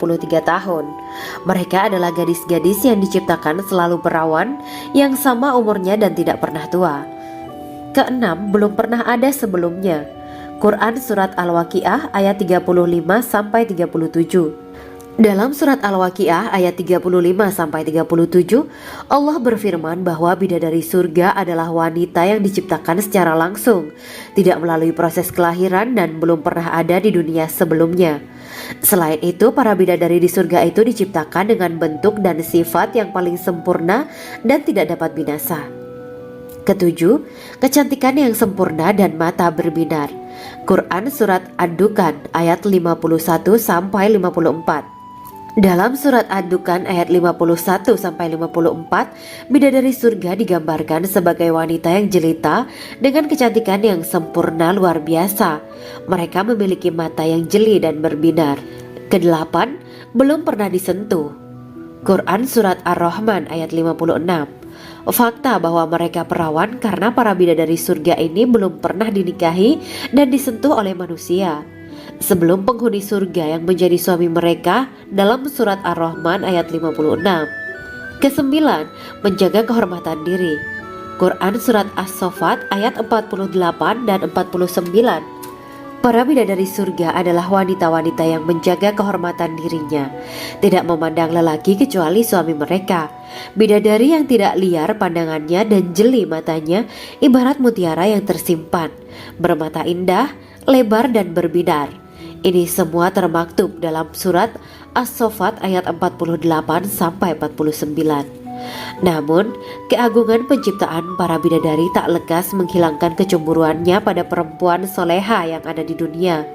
tahun. Mereka adalah gadis-gadis yang diciptakan selalu perawan, yang sama umurnya dan tidak pernah tua. Keenam, belum pernah ada sebelumnya. Quran Surat Al-Waqiah ayat 35-37. Dalam surat Al-Waqiah ayat 35-37, Allah berfirman bahwa bidadari surga adalah wanita yang diciptakan secara langsung, tidak melalui proses kelahiran dan belum pernah ada di dunia sebelumnya. Selain itu, para bidadari di surga itu diciptakan dengan bentuk dan sifat yang paling sempurna dan tidak dapat binasa. Ketujuh, kecantikan yang sempurna dan mata berbinar. Quran Surat Ad-Dukhan ayat 51-54. Dalam surat Ad-Dukhan ayat 51-54, bidadari surga digambarkan sebagai wanita yang jelita dengan kecantikan yang sempurna luar biasa. Mereka memiliki mata yang jeli dan berbinar. Kedelapan, belum pernah disentuh. Quran Surat Ar-Rahman ayat 56. Fakta bahwa mereka perawan karena para bidadari surga ini belum pernah dinikahi dan disentuh oleh manusia sebelum penghuni surga yang menjadi suami mereka dalam surat Ar-Rahman ayat 56. Kesembilan, menjaga kehormatan diri. Quran Surat As-Saffat ayat 48 dan 49. Para bidadari surga adalah wanita-wanita yang menjaga kehormatan dirinya, tidak memandang lelaki kecuali suami mereka. Bidadari yang tidak liar pandangannya dan jeli matanya ibarat mutiara yang tersimpan, bermata indah, lebar dan berbinar. Ini semua termaktub dalam surat As-Saffat ayat 48-49. Namun, keagungan penciptaan para bidadari tak lekas menghilangkan kecemburuannya pada perempuan soleha yang ada di dunia.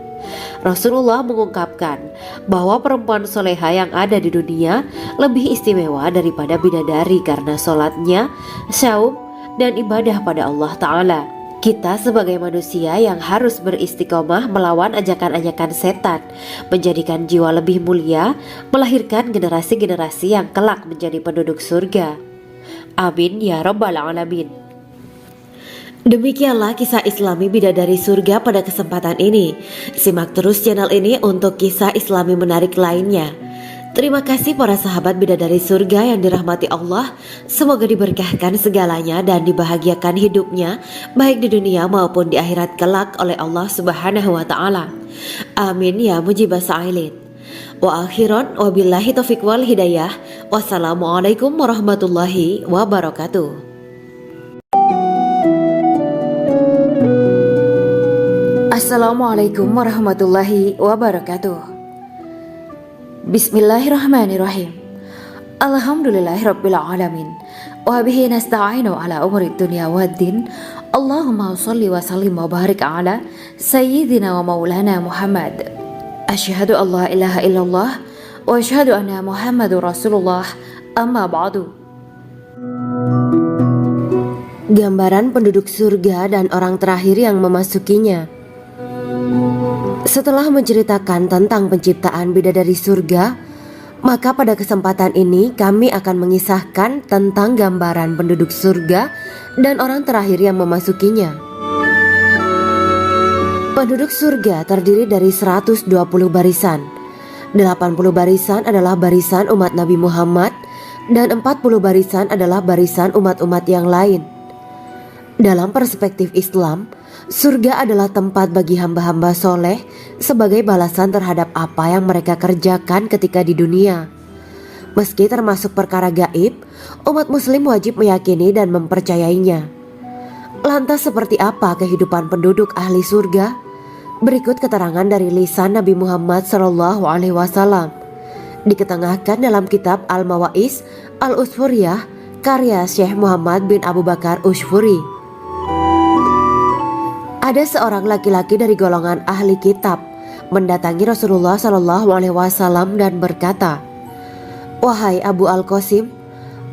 Rasulullah mengungkapkan bahwa perempuan soleha yang ada di dunia lebih istimewa daripada bidadari karena sholatnya, saum, dan ibadah pada Allah Ta'ala. Kita sebagai manusia yang harus beristiqomah melawan ajakan-ajakan setan, menjadikan jiwa lebih mulia, melahirkan generasi-generasi yang kelak menjadi penduduk surga. Amin ya Rabbal Alamin. Demikianlah kisah Islami bidadari surga pada kesempatan ini. Simak terus channel ini untuk kisah Islami menarik lainnya. Terima kasih para sahabat bidadari surga yang dirahmati Allah. Semoga diberkahkan segalanya dan dibahagiakan hidupnya, baik di dunia maupun di akhirat kelak oleh Allah Subhanahu wa Ta'ala. Amin ya mujibah sa'ilin. Wa akhiran wabillahi taufiq wal hidayah. Wassalamualaikum warahmatullahi wabarakatuh. Assalamualaikum warahmatullahi wabarakatuh. Bismillahirrahmanirrahim. Alhamdulillahirabbil alamin. Wa bihi nasta'inu ala umuri dunya waddin. Allahumma shalli wa sallim wa barik ala sayyidina wa maulana Muhammad. Asyhadu an la ilaha illallah wa asyhadu anna Muhammadur Rasulullah. Amma ba'du. Gambaran penduduk surga dan orang terakhir yang memasukinya. Setelah menceritakan tentang penciptaan bidadari surga, maka pada kesempatan ini kami akan mengisahkan tentang gambaran penduduk surga dan orang terakhir yang memasukinya. Penduduk surga terdiri dari 120 barisan. 80 barisan adalah barisan umat Nabi Muhammad dan 40 barisan adalah barisan umat-umat yang lain. Dalam perspektif Islam, surga adalah tempat bagi hamba-hamba soleh sebagai balasan terhadap apa yang mereka kerjakan ketika di dunia. Meski termasuk perkara gaib, umat muslim wajib meyakini dan mempercayainya. Lantas seperti apa kehidupan penduduk ahli surga? Berikut keterangan dari lisan Nabi Muhammad SAW, diketengahkan dalam kitab Al-Mawaiz Al-Usfuriyah karya Syekh Muhammad bin Abu Bakar Usfuri. Ada seorang laki-laki dari golongan ahli kitab mendatangi Rasulullah SAW dan berkata, "Wahai Abu Al-Qasim,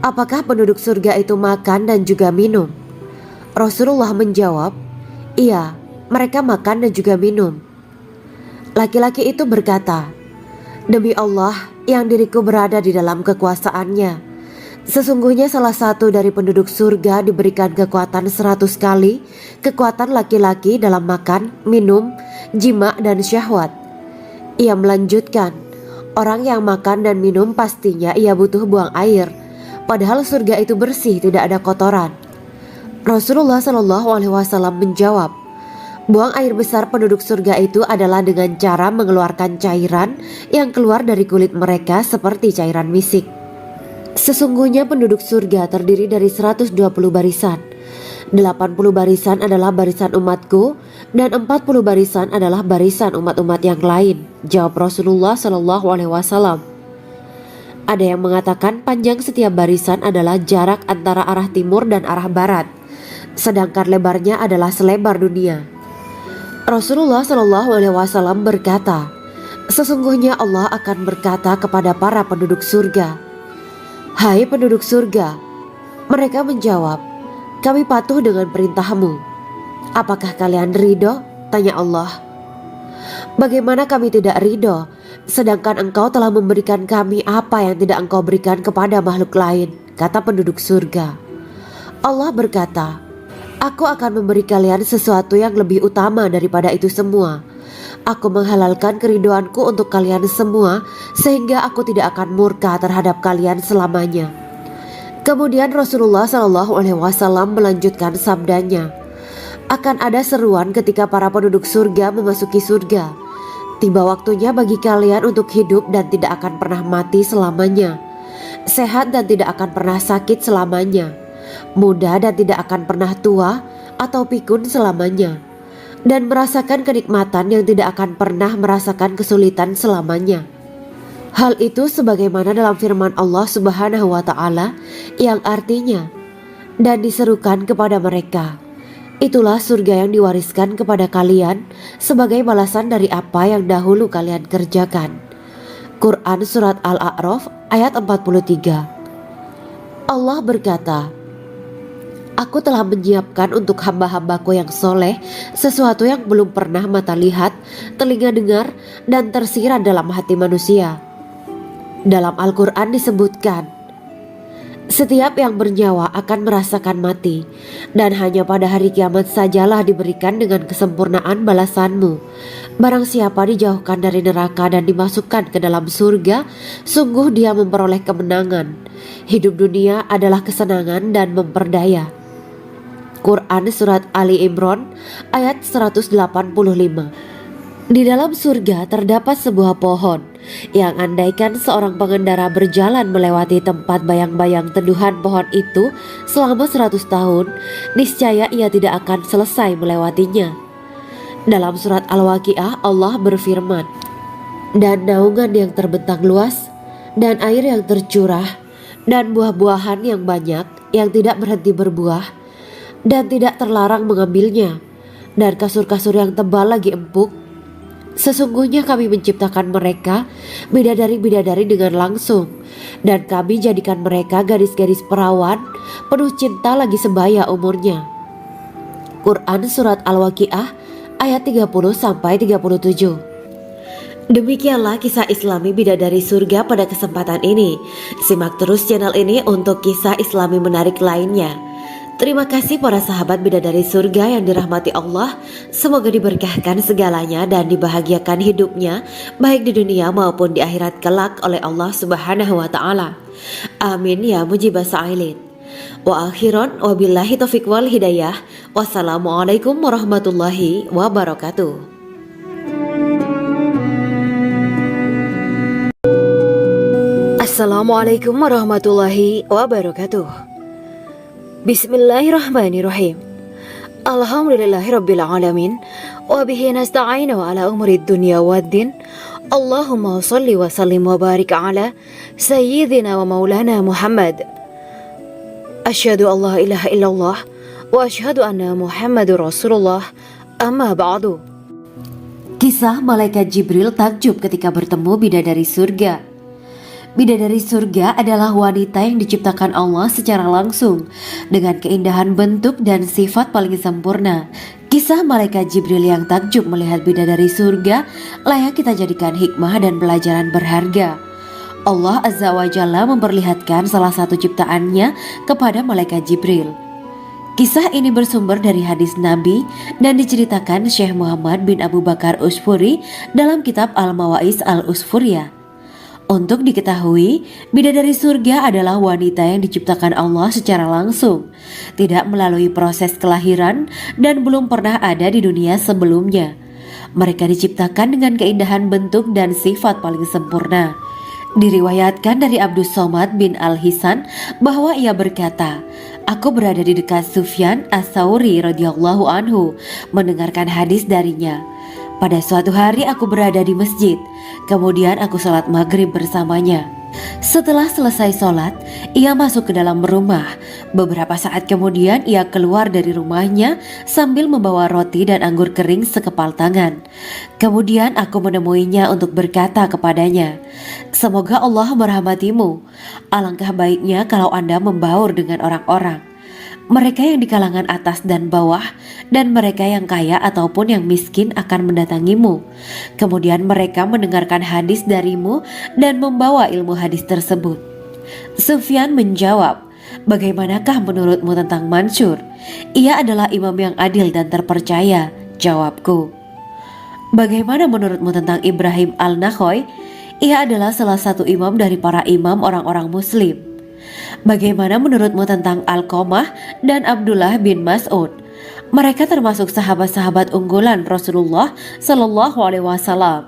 apakah penduduk surga itu makan dan juga minum?" Rasulullah menjawab, "Iya, mereka makan dan juga minum." Laki-laki itu berkata, "Demi Allah yang diriku berada di dalam kekuasaannya, sesungguhnya salah satu dari penduduk surga diberikan kekuatan 100 kali kekuatan laki-laki dalam makan, minum, jima dan syahwat." Ia melanjutkan, Orang yang makan dan minum pastinya ia butuh buang air, padahal surga itu bersih, tidak ada kotoran. Rasulullah Shallallahu Alaihi Wasallam menjawab, buang air besar penduduk surga itu adalah dengan cara mengeluarkan cairan yang keluar dari kulit mereka seperti cairan misik. Sesungguhnya penduduk surga terdiri dari 120 barisan. 80 barisan adalah barisan umatku dan 40 barisan adalah barisan umat-umat yang lain, jawab Rasulullah Shallallahu Alaihi Wasallam. Ada yang mengatakan panjang setiap barisan adalah jarak antara arah timur dan arah barat, sedangkan lebarnya adalah selebar dunia. Rasulullah Shallallahu Alaihi Wasallam berkata, sesungguhnya Allah akan berkata kepada para penduduk surga, hai penduduk surga. Mereka menjawab, kami patuh dengan perintahmu. Apakah kalian ridho? Tanya Allah. Bagaimana kami tidak ridho, sedangkan engkau telah memberikan kami apa yang tidak engkau berikan kepada makhluk lain, kata penduduk surga. Allah berkata, aku akan memberi kalian sesuatu yang lebih utama daripada itu semua. Aku menghalalkan keridoanku untuk kalian semua, sehingga aku tidak akan murka terhadap kalian selamanya. Kemudian Rasulullah Shallallahu Alaihi Wasallam melanjutkan sabdanya, akan ada seruan ketika para penduduk surga memasuki surga. Tiba waktunya bagi kalian untuk hidup dan tidak akan pernah mati selamanya, sehat dan tidak akan pernah sakit selamanya, muda dan tidak akan pernah tua atau pikun selamanya, dan merasakan kenikmatan yang tidak akan pernah merasakan kesulitan selamanya. Hal itu sebagaimana dalam firman Allah Subhanahu wa Ta'ala yang artinya, dan diserukan kepada mereka, itulah surga yang diwariskan kepada kalian sebagai balasan dari apa yang dahulu kalian kerjakan. Quran Surat Al-A'raf ayat 43. Allah berkata, aku telah menyiapkan untuk hamba-hambaku yang soleh sesuatu yang belum pernah mata lihat, telinga dengar, dan tersirat dalam hati manusia. Dalam Al-Quran disebutkan, setiap yang bernyawa akan merasakan mati, dan hanya pada hari kiamat sajalah diberikan dengan kesempurnaan balasanmu. Barang siapa dijauhkan dari neraka dan dimasukkan ke dalam surga, sungguh dia memperoleh kemenangan. Hidup dunia adalah kesenangan dan memperdaya. Quran Surat Ali Imran ayat 185. Di dalam surga terdapat sebuah pohon yang andaikan seorang pengendara berjalan melewati tempat bayang-bayang teduhan pohon itu selama 100 tahun, niscaya ia tidak akan selesai melewatinya. Dalam surat Al-Waqiah Allah berfirman, dan naungan yang terbentang luas, dan air yang tercurah, dan buah-buahan yang banyak yang tidak berhenti berbuah, dan tidak terlarang mengambilnya, dan kasur-kasur yang tebal lagi empuk. Sesungguhnya kami menciptakan mereka bidadari-bidadari dengan langsung, dan kami jadikan mereka gadis-gadis perawan penuh cinta lagi sebaya umurnya. Quran Surat Al-Waqiah ayat 30-37. Demikianlah kisah Islami bidadari surga pada kesempatan ini. Simak terus channel ini untuk kisah Islami menarik lainnya. Terima kasih para sahabat bidadari surga yang dirahmati Allah. Semoga diberkahkan segalanya dan dibahagiakan hidupnya, baik di dunia maupun di akhirat kelak oleh Allah Subhanahu wa Ta'ala. Amin ya mujibah sa'ilin. Wa akhiran wabillahi taufiq wal hidayah. Wassalamualaikum warahmatullahi wabarakatuh. Assalamualaikum warahmatullahi wabarakatuh. Bismillahirrahmanirrahim. Alhamdulillahirabbil alamin wa bihi nasta'inu ala umuri dunya waddin. Allahumma shalli wa sallim wa barik ala sayyidina wa maulana Muhammad. Asyhadu an la ilaha illallah wa asyhadu anna Muhammadur Rasulullah. Amma ba'du. Kisah malaikat Jibril takjub ketika bertemu bidadari surga. Bidadari surga adalah wanita yang diciptakan Allah secara langsung dengan keindahan bentuk dan sifat paling sempurna. Kisah malaikat Jibril yang takjub melihat bidadari surga layak kita jadikan hikmah dan pelajaran berharga. Allah Azza wa Jalla memperlihatkan salah satu ciptaannya kepada malaikat Jibril. Kisah ini bersumber dari hadis Nabi dan diceritakan Syekh Muhammad bin Abu Bakar Usfuri dalam kitab Al-Mawaiz Al-Usfuriyah. Untuk diketahui, bidadari surga adalah wanita yang diciptakan Allah secara langsung, tidak melalui proses kelahiran dan belum pernah ada di dunia sebelumnya. Mereka diciptakan dengan keindahan bentuk dan sifat paling sempurna. Diriwayatkan dari Abdus Somad bin Al-Hisan bahwa ia berkata, "Aku berada di dekat Sufyan As-Tsauri radhiyallahu anhu mendengarkan hadis darinya. Pada suatu hari aku berada di masjid, kemudian aku sholat maghrib bersamanya. Setelah selesai sholat, ia masuk ke dalam rumah. Beberapa saat kemudian ia keluar dari rumahnya sambil membawa roti dan anggur kering sekepal tangan. Kemudian aku menemuinya untuk berkata kepadanya, 'Semoga Allah merahmatimu. Alangkah baiknya kalau Anda membaur dengan orang-orang. Mereka yang di kalangan atas dan bawah, dan mereka yang kaya ataupun yang miskin akan mendatangimu. Kemudian mereka mendengarkan hadis darimu dan membawa ilmu hadis tersebut.' Sufyan menjawab, 'Bagaimanakah menurutmu tentang Mansur? Ia adalah imam yang adil dan terpercaya.' Jawabku. 'Bagaimana menurutmu tentang Ibrahim Al-Nakhoy? Ia adalah salah satu imam dari para imam orang-orang muslim.' 'Bagaimana menurutmu tentang Alqamah dan Abdullah bin Mas'ud? Mereka termasuk sahabat-sahabat unggulan Rasulullah Shallallahu Alaihi Wasallam.'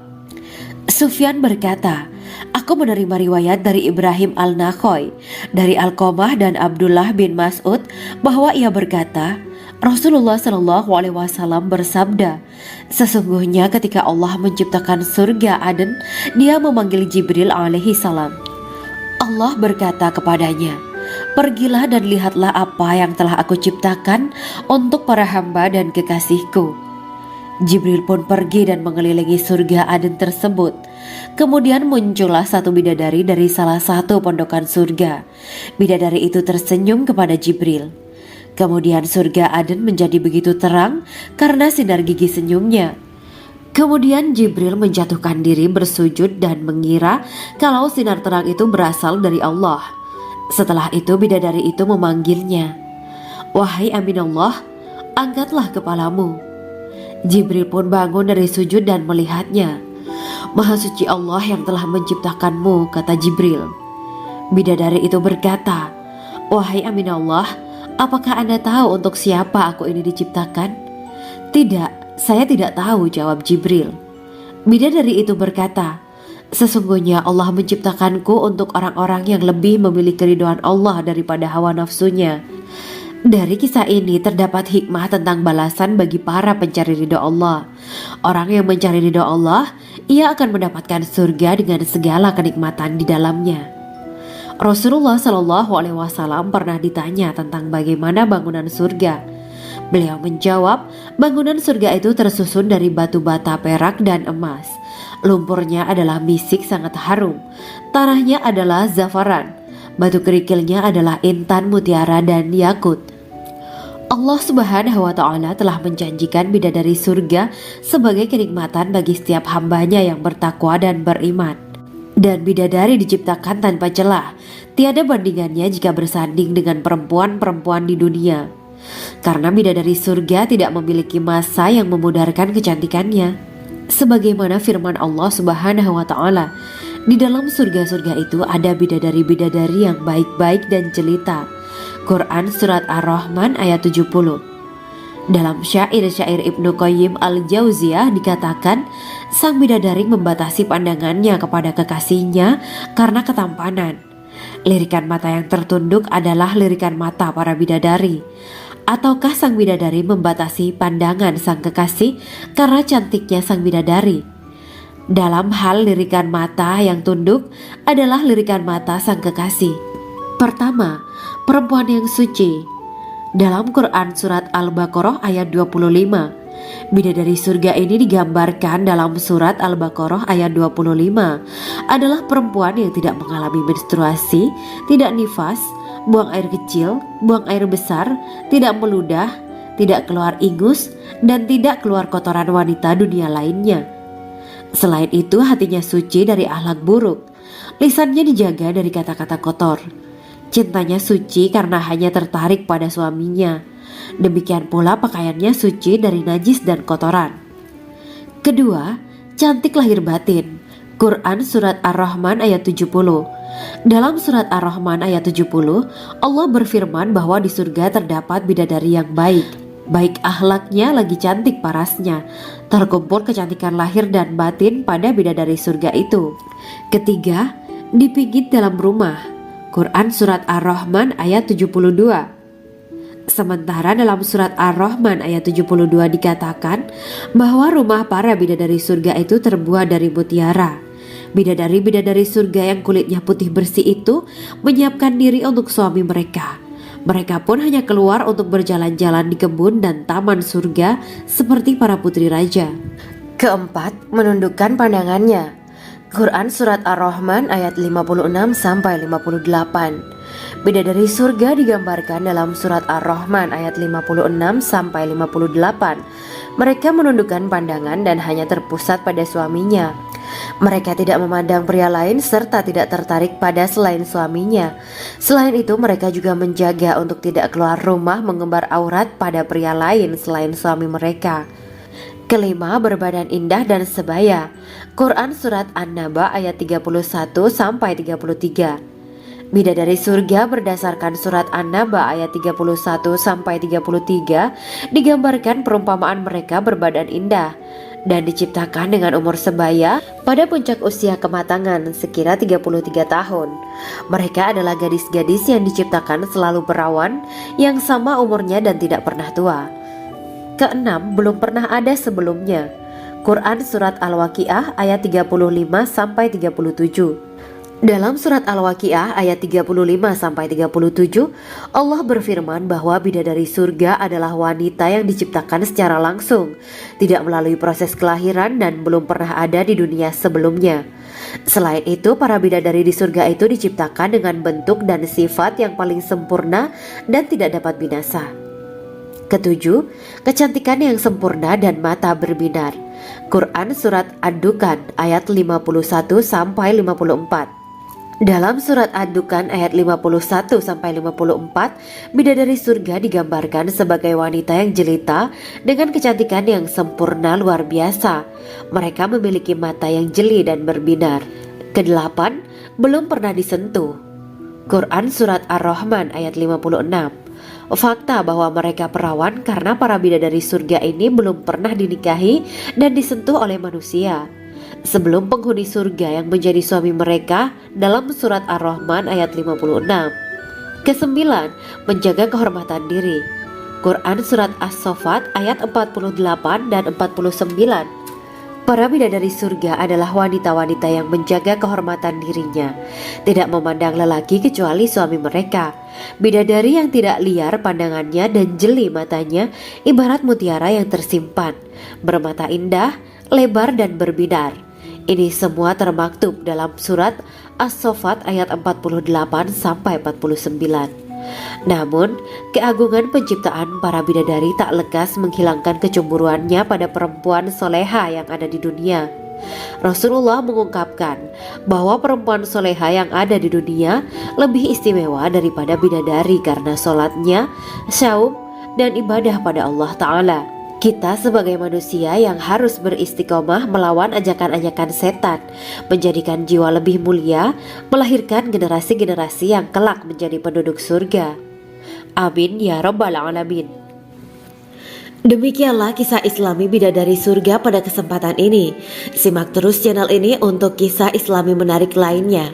Sufyan berkata, 'Aku menerima riwayat dari Ibrahim Al-Nakhoy, dari Alqamah dan Abdullah bin Mas'ud bahwa ia berkata, Rasulullah Shallallahu Alaihi Wasallam bersabda, sesungguhnya ketika Allah menciptakan surga Aden, Dia memanggil Jibril alaihi salam. Allah berkata kepadanya, pergilah dan lihatlah apa yang telah aku ciptakan untuk para hamba dan kekasihku. Jibril pun pergi dan mengelilingi surga Aden tersebut. Kemudian muncullah satu bidadari dari salah satu pondokan surga. Bidadari itu tersenyum kepada Jibril. Kemudian surga Aden menjadi begitu terang karena sinar gigi senyumnya. Kemudian Jibril menjatuhkan diri bersujud dan mengira kalau sinar terang itu berasal dari Allah. Setelah itu bidadari itu memanggilnya, wahai Aminullah, angkatlah kepalamu. Jibril pun bangun dari sujud dan melihatnya. Maha suci Allah yang telah menciptakanmu, kata Jibril. Bidadari itu berkata, wahai Aminullah, apakah Anda tahu untuk siapa aku ini diciptakan? Tidak. Saya tidak tahu, jawab Jibril. Bidadari itu berkata, sesungguhnya Allah menciptakanku untuk orang-orang yang lebih memilih keridhaan Allah daripada hawa nafsunya. Dari kisah ini terdapat hikmah tentang balasan bagi para pencari ridha Allah. Orang yang mencari ridha Allah, ia akan mendapatkan surga dengan segala kenikmatan di dalamnya. Rasulullah Shallallahu Alaihi Wasallam pernah ditanya tentang bagaimana bangunan surga. Beliau menjawab, bangunan surga itu tersusun dari batu bata, perak, dan emas. Lumpurnya adalah misik sangat harum. Tanahnya adalah zafaran. Batu kerikilnya adalah intan, mutiara, dan yakut. Allah Subhanahu wa Ta'ala telah menjanjikan bidadari surga sebagai kenikmatan bagi setiap hambanya yang bertakwa dan beriman. Dan bidadari diciptakan tanpa celah. Tiada bandingannya jika bersanding dengan perempuan-perempuan di dunia. Karena bidadari surga tidak memiliki masa yang memudarkan kecantikannya. Sebagaimana firman Allah Subhanahu wa Ta'ala, di dalam surga-surga itu ada bidadari-bidadari yang baik-baik dan jelita. Quran Surat Ar-Rahman ayat 70. Dalam syair-syair Ibnu Qayyim Al-Jauziyah dikatakan, sang bidadari membatasi pandangannya kepada kekasihnya karena ketampanan. Lirikan mata yang tertunduk adalah lirikan mata para bidadari. Ataukah sang bidadari membatasi pandangan sang kekasih karena cantiknya sang bidadari? Dalam hal lirikan mata yang tunduk adalah lirikan mata sang kekasih. Pertama, perempuan yang suci. Dalam Quran Surat Al-Baqarah ayat 25, bidadari surga ini digambarkan dalam Surat Al-Baqarah ayat 25 adalah perempuan yang tidak mengalami menstruasi, tidak nifas, buang air kecil, buang air besar, tidak meludah, tidak keluar ingus, dan tidak keluar kotoran wanita dunia lainnya. Selain itu hatinya suci dari akhlak buruk, lisannya dijaga dari kata-kata kotor. Cintanya suci karena hanya tertarik pada suaminya. Demikian pula pakaiannya suci dari najis dan kotoran. Kedua, cantik lahir batin. Quran Surat Ar-Rahman ayat 70. Dalam Surat Ar-Rahman ayat 70, Allah berfirman bahwa di surga terdapat bidadari yang baik. Baik akhlaknya lagi cantik parasnya. Terkumpul kecantikan lahir dan batin pada bidadari surga itu. Ketiga, dipijit dalam rumah. Quran Surat Ar-Rahman ayat 72. Sementara dalam surat Ar-Rahman ayat 72 dikatakan bahwa rumah para bidadari surga itu terbuat dari mutiara. Bidadari-bidadari surga yang kulitnya putih bersih itu menyiapkan diri untuk suami mereka. Mereka pun hanya keluar untuk berjalan-jalan di kebun dan taman surga seperti para putri raja. Keempat, menundukkan pandangannya. Quran Surat Ar-Rahman ayat 56-58. Bidadari surga digambarkan dalam Surat Ar-Rahman ayat 56-58. Mereka menundukkan pandangan dan hanya terpusat pada suaminya. Mereka tidak memandang pria lain serta tidak tertarik pada selain suaminya. Selain itu mereka juga menjaga untuk tidak keluar rumah mengembar aurat pada pria lain selain suami mereka. Kelima, berbadan indah dan sebaya. Quran Surat An-Naba ayat 31-33. Bidadari surga berdasarkan Surat An-Naba ayat 31-33 digambarkan perumpamaan mereka berbadan indah dan diciptakan dengan umur sebaya pada puncak usia kematangan sekira 33 tahun. Mereka adalah gadis-gadis yang diciptakan selalu perawan yang sama umurnya dan tidak pernah tua. Keenam, belum pernah ada sebelumnya. Quran Surat Al-Waqiah ayat 35-37. Dalam surat Al-Waqiah ayat 35-37, Allah berfirman bahwa bidadari surga adalah wanita yang diciptakan secara langsung, tidak melalui proses kelahiran dan belum pernah ada di dunia sebelumnya. Selain itu, para bidadari di surga itu diciptakan dengan bentuk dan sifat yang paling sempurna dan tidak dapat binasa. Ketujuh, kecantikan yang sempurna dan mata berbinar. Quran Surat Ad-Dukan ayat 51-54. Dalam surat Ad-Dukan ayat 51-54, bidadari surga digambarkan sebagai wanita yang jelita dengan kecantikan yang sempurna luar biasa. Mereka memiliki mata yang jeli dan berbinar. Kedelapan, belum pernah disentuh. Quran Surat Ar-Rahman ayat 56. Fakta bahwa mereka perawan karena para bidadari surga ini belum pernah dinikahi dan disentuh oleh manusia sebelum penghuni surga yang menjadi suami mereka dalam surat Ar-Rahman ayat 56. Kesembilan, menjaga kehormatan diri. Quran Surat As-Saffat ayat 48 dan 49. Para bidadari surga adalah wanita-wanita yang menjaga kehormatan dirinya, tidak memandang lelaki kecuali suami mereka. Bidadari yang tidak liar pandangannya dan jeli matanya ibarat mutiara yang tersimpan, bermata indah, lebar dan berbinar. Ini semua termaktub dalam surat As-Saffat ayat 48-49. Namun, keagungan penciptaan para bidadari tak lekas menghilangkan kecemburuannya pada perempuan soleha yang ada di dunia. Rasulullah mengungkapkan bahwa perempuan soleha yang ada di dunia lebih istimewa daripada bidadari karena sholatnya, syaum, dan ibadah pada Allah Ta'ala. Kita sebagai manusia yang harus beristiqomah melawan ajakan-ajakan setan, menjadikan jiwa lebih mulia, melahirkan generasi-generasi yang kelak menjadi penduduk surga. Amin ya Rabbal Alamin. Demikianlah kisah Islami bidadari surga pada kesempatan ini. Simak terus channel ini untuk kisah Islami menarik lainnya.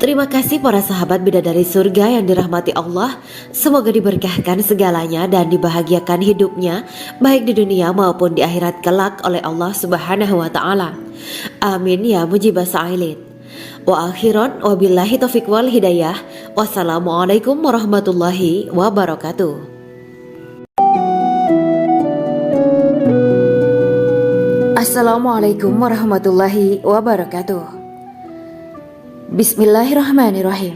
Terima kasih para sahabat bidadari surga yang dirahmati Allah. Semoga diberkahkan segalanya dan dibahagiakan hidupnya baik di dunia maupun di akhirat kelak oleh Allah Subhanahu wa taala. Amin ya mujibah sa'ilin. Wa akhiran wabillahi taufiq wal hidayah. Wassalamualaikum warahmatullahi wabarakatuh. Assalamualaikum warahmatullahi wabarakatuh. Bismillahirrahmanirrahim.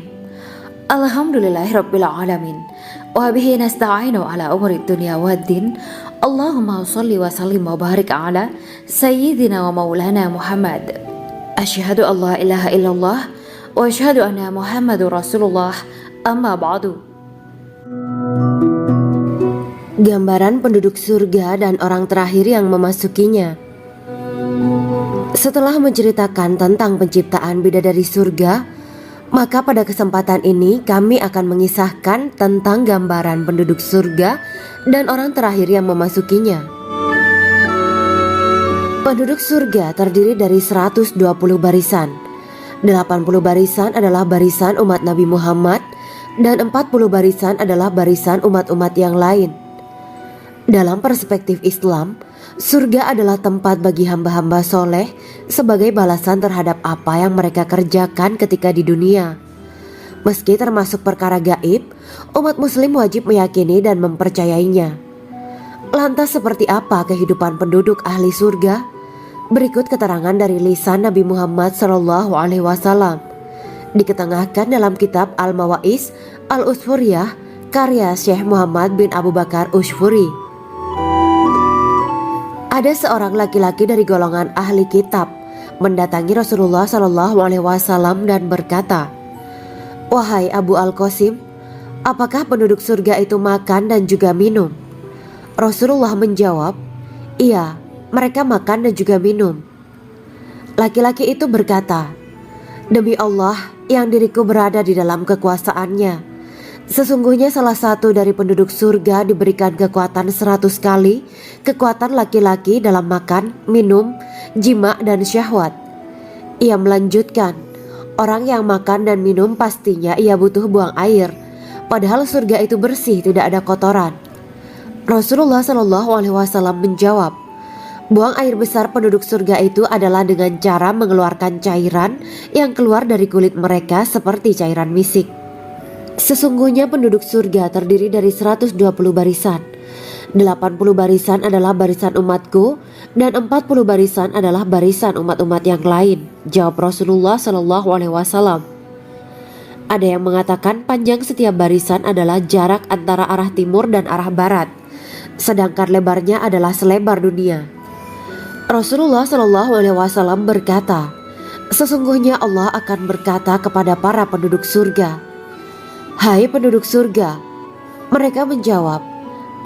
Alhamdulillahirabbil alamin. Wa bihi nasta'inu ala umuri dunya waddin. Allahumma shalli wa sallim wa barik ala sayyidina wa maulana Muhammad. Asyhadu an la ilaha illallah wa asyhadu anna Muhammadur Rasulullah. Amma ba'du. Gambaran penduduk surga dan orang terakhir yang memasukinya. Setelah menceritakan tentang penciptaan bidadari surga, maka pada kesempatan ini kami akan mengisahkan tentang gambaran penduduk surga dan orang terakhir yang memasukinya. Penduduk surga terdiri dari 120 barisan. 80 barisan adalah barisan umat Nabi Muhammad dan 40 barisan adalah barisan umat-umat yang lain. Dalam perspektif Islam, surga adalah tempat bagi hamba-hamba soleh sebagai balasan terhadap apa yang mereka kerjakan ketika di dunia. Meski termasuk perkara gaib, umat muslim wajib meyakini dan mempercayainya. Lantas seperti apa kehidupan penduduk ahli surga? Berikut keterangan dari lisan Nabi Muhammad SAW, diketengahkan dalam kitab Al-Mawaiz Al-Usfuriyah karya Syekh Muhammad bin Abu Bakar Usfuri. Ada seorang laki-laki dari golongan ahli kitab mendatangi Rasulullah SAW dan berkata, "Wahai Abu Al-Qasim, apakah penduduk surga itu makan dan juga minum?" Rasulullah menjawab, "Iya, mereka makan dan juga minum." Laki-laki itu berkata, "Demi Allah yang diriku berada di dalam kekuasaannya, sesungguhnya salah satu dari penduduk surga diberikan kekuatan 100 kali kekuatan laki-laki dalam makan, minum, jima, dan syahwat." Ia melanjutkan, "Orang yang makan dan minum pastinya ia butuh buang air, padahal surga itu bersih, tidak ada kotoran." Rasulullah SAW menjawab, "Buang air besar penduduk surga itu adalah dengan cara mengeluarkan cairan yang keluar dari kulit mereka seperti cairan misik." Sesungguhnya penduduk surga terdiri dari 120 barisan. 80 barisan adalah barisan umatku dan 40 barisan adalah barisan umat-umat yang lain, jawab Rasulullah SAW. Ada yang mengatakan panjang setiap barisan adalah jarak antara arah timur dan arah barat, sedangkan lebarnya adalah selebar dunia. Rasulullah SAW berkata, "Sesungguhnya Allah akan berkata kepada para penduduk surga, 'Hai penduduk surga,' mereka menjawab,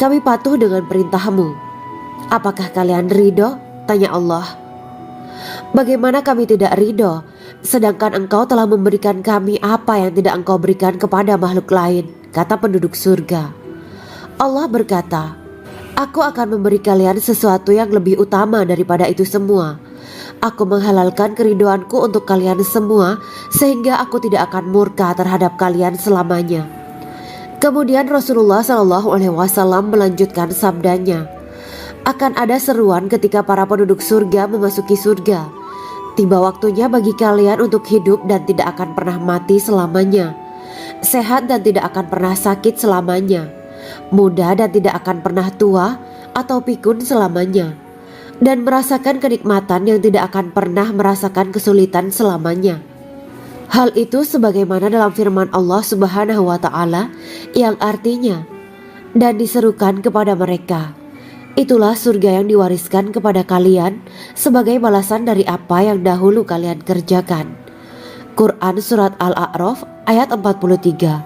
'Kami patuh dengan perintahmu.' 'Apakah kalian ridho?' tanya Allah. 'Bagaimana kami tidak ridho, sedangkan engkau telah memberikan kami apa yang tidak engkau berikan kepada makhluk lain,' kata penduduk surga. Allah berkata, 'Aku akan memberi kalian sesuatu yang lebih utama daripada itu semua. Aku menghalalkan keridoanku untuk kalian semua sehingga aku tidak akan murka terhadap kalian selamanya.'" Kemudian Rasulullah SAW melanjutkan sabdanya, "Akan ada seruan ketika para penduduk surga memasuki surga. Tiba waktunya bagi kalian untuk hidup dan tidak akan pernah mati selamanya, sehat dan tidak akan pernah sakit selamanya, muda dan tidak akan pernah tua atau pikun selamanya, dan merasakan kenikmatan yang tidak akan pernah merasakan kesulitan selamanya." Hal itu sebagaimana dalam firman Allah Subhanahu wa Ta'ala yang artinya, "Dan diserukan kepada mereka, itulah surga yang diwariskan kepada kalian sebagai balasan dari apa yang dahulu kalian kerjakan." Quran Surat Al-A'raf ayat 43.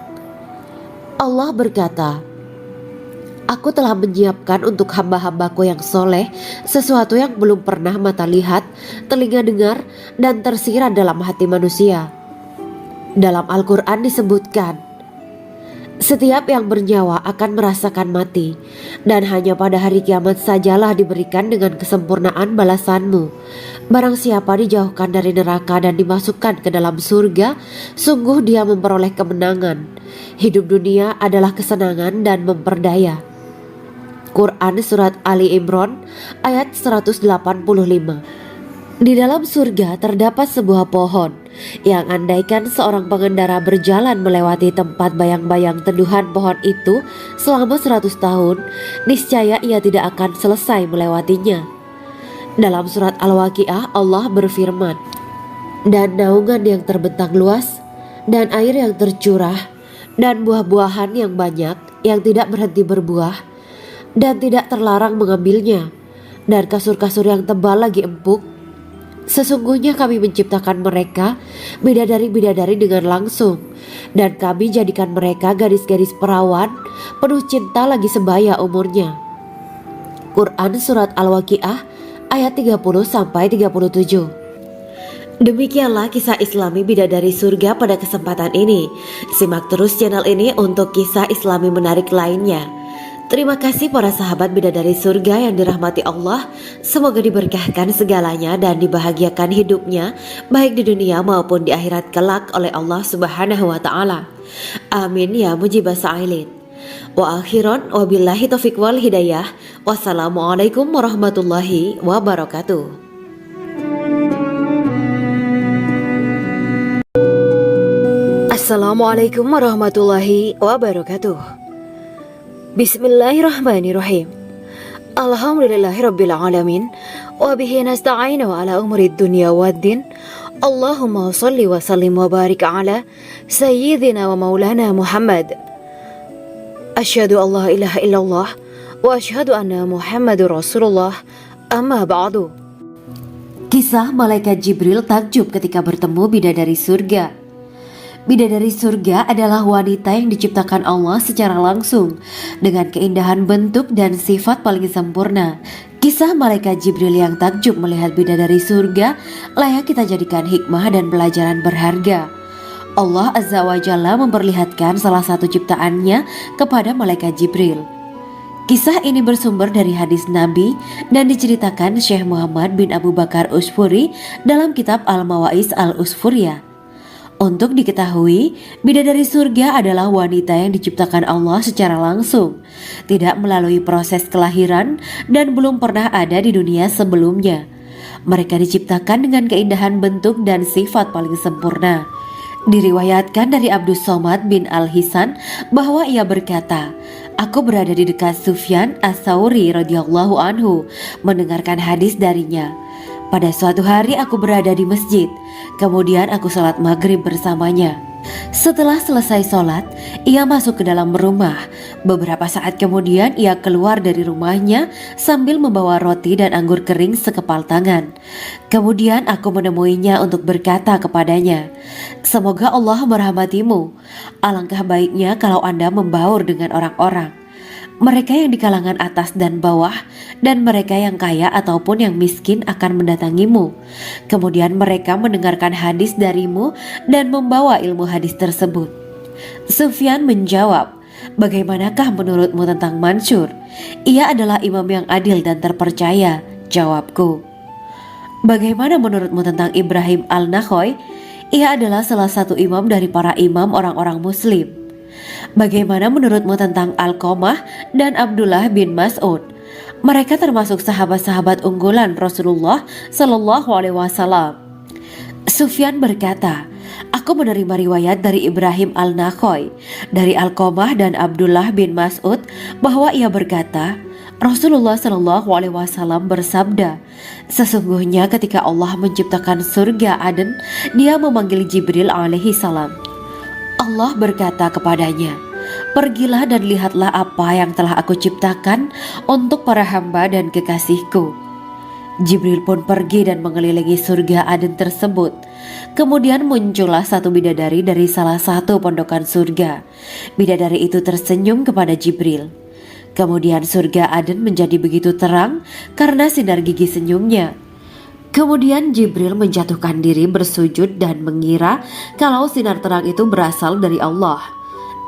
Allah berkata, "Aku telah menyiapkan untuk hamba-hambaku yang soleh sesuatu yang belum pernah mata lihat, telinga dengar, dan tersirat dalam hati manusia." Dalam Al-Quran disebutkan, "Setiap yang bernyawa akan merasakan mati, dan hanya pada hari kiamat sajalah diberikan dengan kesempurnaan balasanmu. Barang siapa dijauhkan dari neraka dan dimasukkan ke dalam surga, sungguh dia memperoleh kemenangan. Hidup dunia adalah kesenangan dan memperdaya." Quran Surat Ali Imran ayat 185. Di dalam surga terdapat sebuah pohon yang andaikan seorang pengendara berjalan melewati tempat bayang-bayang teduhan pohon itu selama 100 tahun, niscaya ia tidak akan selesai melewatinya. Dalam surat Al-Waqiah Allah berfirman, "Dan naungan yang terbentang luas, dan air yang tercurah, dan buah-buahan yang banyak yang tidak berhenti berbuah, dan tidak terlarang mengambilnya, dan kasur-kasur yang tebal lagi empuk. Sesungguhnya kami menciptakan mereka bidadari-bidadari dengan langsung, dan kami jadikan mereka gadis-gadis perawan penuh cinta lagi sebaya umurnya." Quran Surat Al-Waqiah ayat 30-37. Demikianlah kisah Islami Bidadari Surga pada kesempatan ini. Simak terus channel ini untuk kisah Islami menarik lainnya. Terima kasih para sahabat Bidadari Surga yang dirahmati Allah. Semoga diberkahkan segalanya dan dibahagiakan hidupnya, baik di dunia maupun di akhirat kelak oleh Allah Subhanahu wa Ta'ala. Amin ya mujibah sa'ilin. Wa akhiran wabillahi taufiq wal hidayah. Wassalamualaikum warahmatullahi wabarakatuh. Assalamualaikum warahmatullahi wabarakatuh. Bismillahirrahmanirrahim. Alhamdulillahirabbil alamin wa bihi nasta'inu ala umurid dunya waddin. Allahumma shalli wa sallim wa barik ala sayyidina wa maulana Muhammad. Asyhadu an la ilaha illallah wa asyhadu anna Muhammadur Rasulullah. Amma ba'du. Kisah malaikat Jibril takjub ketika bertemu bidadari surga. Bidadari surga adalah wanita yang diciptakan Allah secara langsung dengan keindahan bentuk dan sifat paling sempurna. Kisah malaikat Jibril yang takjub melihat bidadari surga layak kita jadikan hikmah dan pelajaran berharga. Allah Azza wa Jalla memperlihatkan salah satu ciptaannya kepada malaikat Jibril. Kisah ini bersumber dari hadis Nabi dan diceritakan Syekh Muhammad bin Abu Bakar Usfuri dalam kitab Al-Mawaiz Al-Usfuriyah. Untuk diketahui, bidadari surga adalah wanita yang diciptakan Allah secara langsung, tidak melalui proses kelahiran dan belum pernah ada di dunia sebelumnya. Mereka diciptakan dengan keindahan bentuk dan sifat paling sempurna. Diriwayatkan dari Abdus Somad bin Al-Hisan bahwa ia berkata, "Aku berada di dekat Sufyan As-Sauri radhiyallahu anhu mendengarkan hadis darinya. Pada suatu hari aku berada di masjid, kemudian aku sholat maghrib bersamanya. Setelah selesai sholat, ia masuk ke dalam rumah. Beberapa saat kemudian ia keluar dari rumahnya sambil membawa roti dan anggur kering sekepal tangan. Kemudian aku menemuinya untuk berkata kepadanya, 'Semoga Allah merahmatimu. Alangkah baiknya kalau Anda membaur dengan orang-orang. Mereka yang di kalangan atas dan bawah dan mereka yang kaya ataupun yang miskin akan mendatangimu. Kemudian mereka mendengarkan hadis darimu dan membawa ilmu hadis tersebut.' Sufyan menjawab, 'Bagaimanakah menurutmu tentang Mansur? Ia adalah imam yang adil dan terpercaya.' Jawabku. 'Bagaimana menurutmu tentang Ibrahim Al-Nakhoy? Ia adalah salah satu imam dari para imam orang-orang muslim.' 'Bagaimana menurutmu tentang Alqamah dan Abdullah bin Mas'ud? Mereka termasuk sahabat-sahabat unggulan Rasulullah Sallallahu Alaihi Wasallam.' Sufyan berkata, 'Aku menerima riwayat dari Ibrahim Al-Nakhoy, dari Alqamah dan Abdullah bin Mas'ud bahwa ia berkata, Rasulullah Sallallahu Alaihi Wasallam bersabda, sesungguhnya ketika Allah menciptakan surga Aden, Dia memanggil Jibril alaihi salam. Allah berkata kepadanya, "Pergilah dan lihatlah apa yang telah aku ciptakan untuk para hamba dan kekasihku." Jibril pun pergi dan mengelilingi surga Aden tersebut. Kemudian muncullah satu bidadari dari salah satu pondokan surga. Bidadari itu tersenyum kepada Jibril. Kemudian surga Aden menjadi begitu terang karena sinar gigi senyumnya. Kemudian Jibril menjatuhkan diri bersujud dan mengira kalau sinar terang itu berasal dari Allah.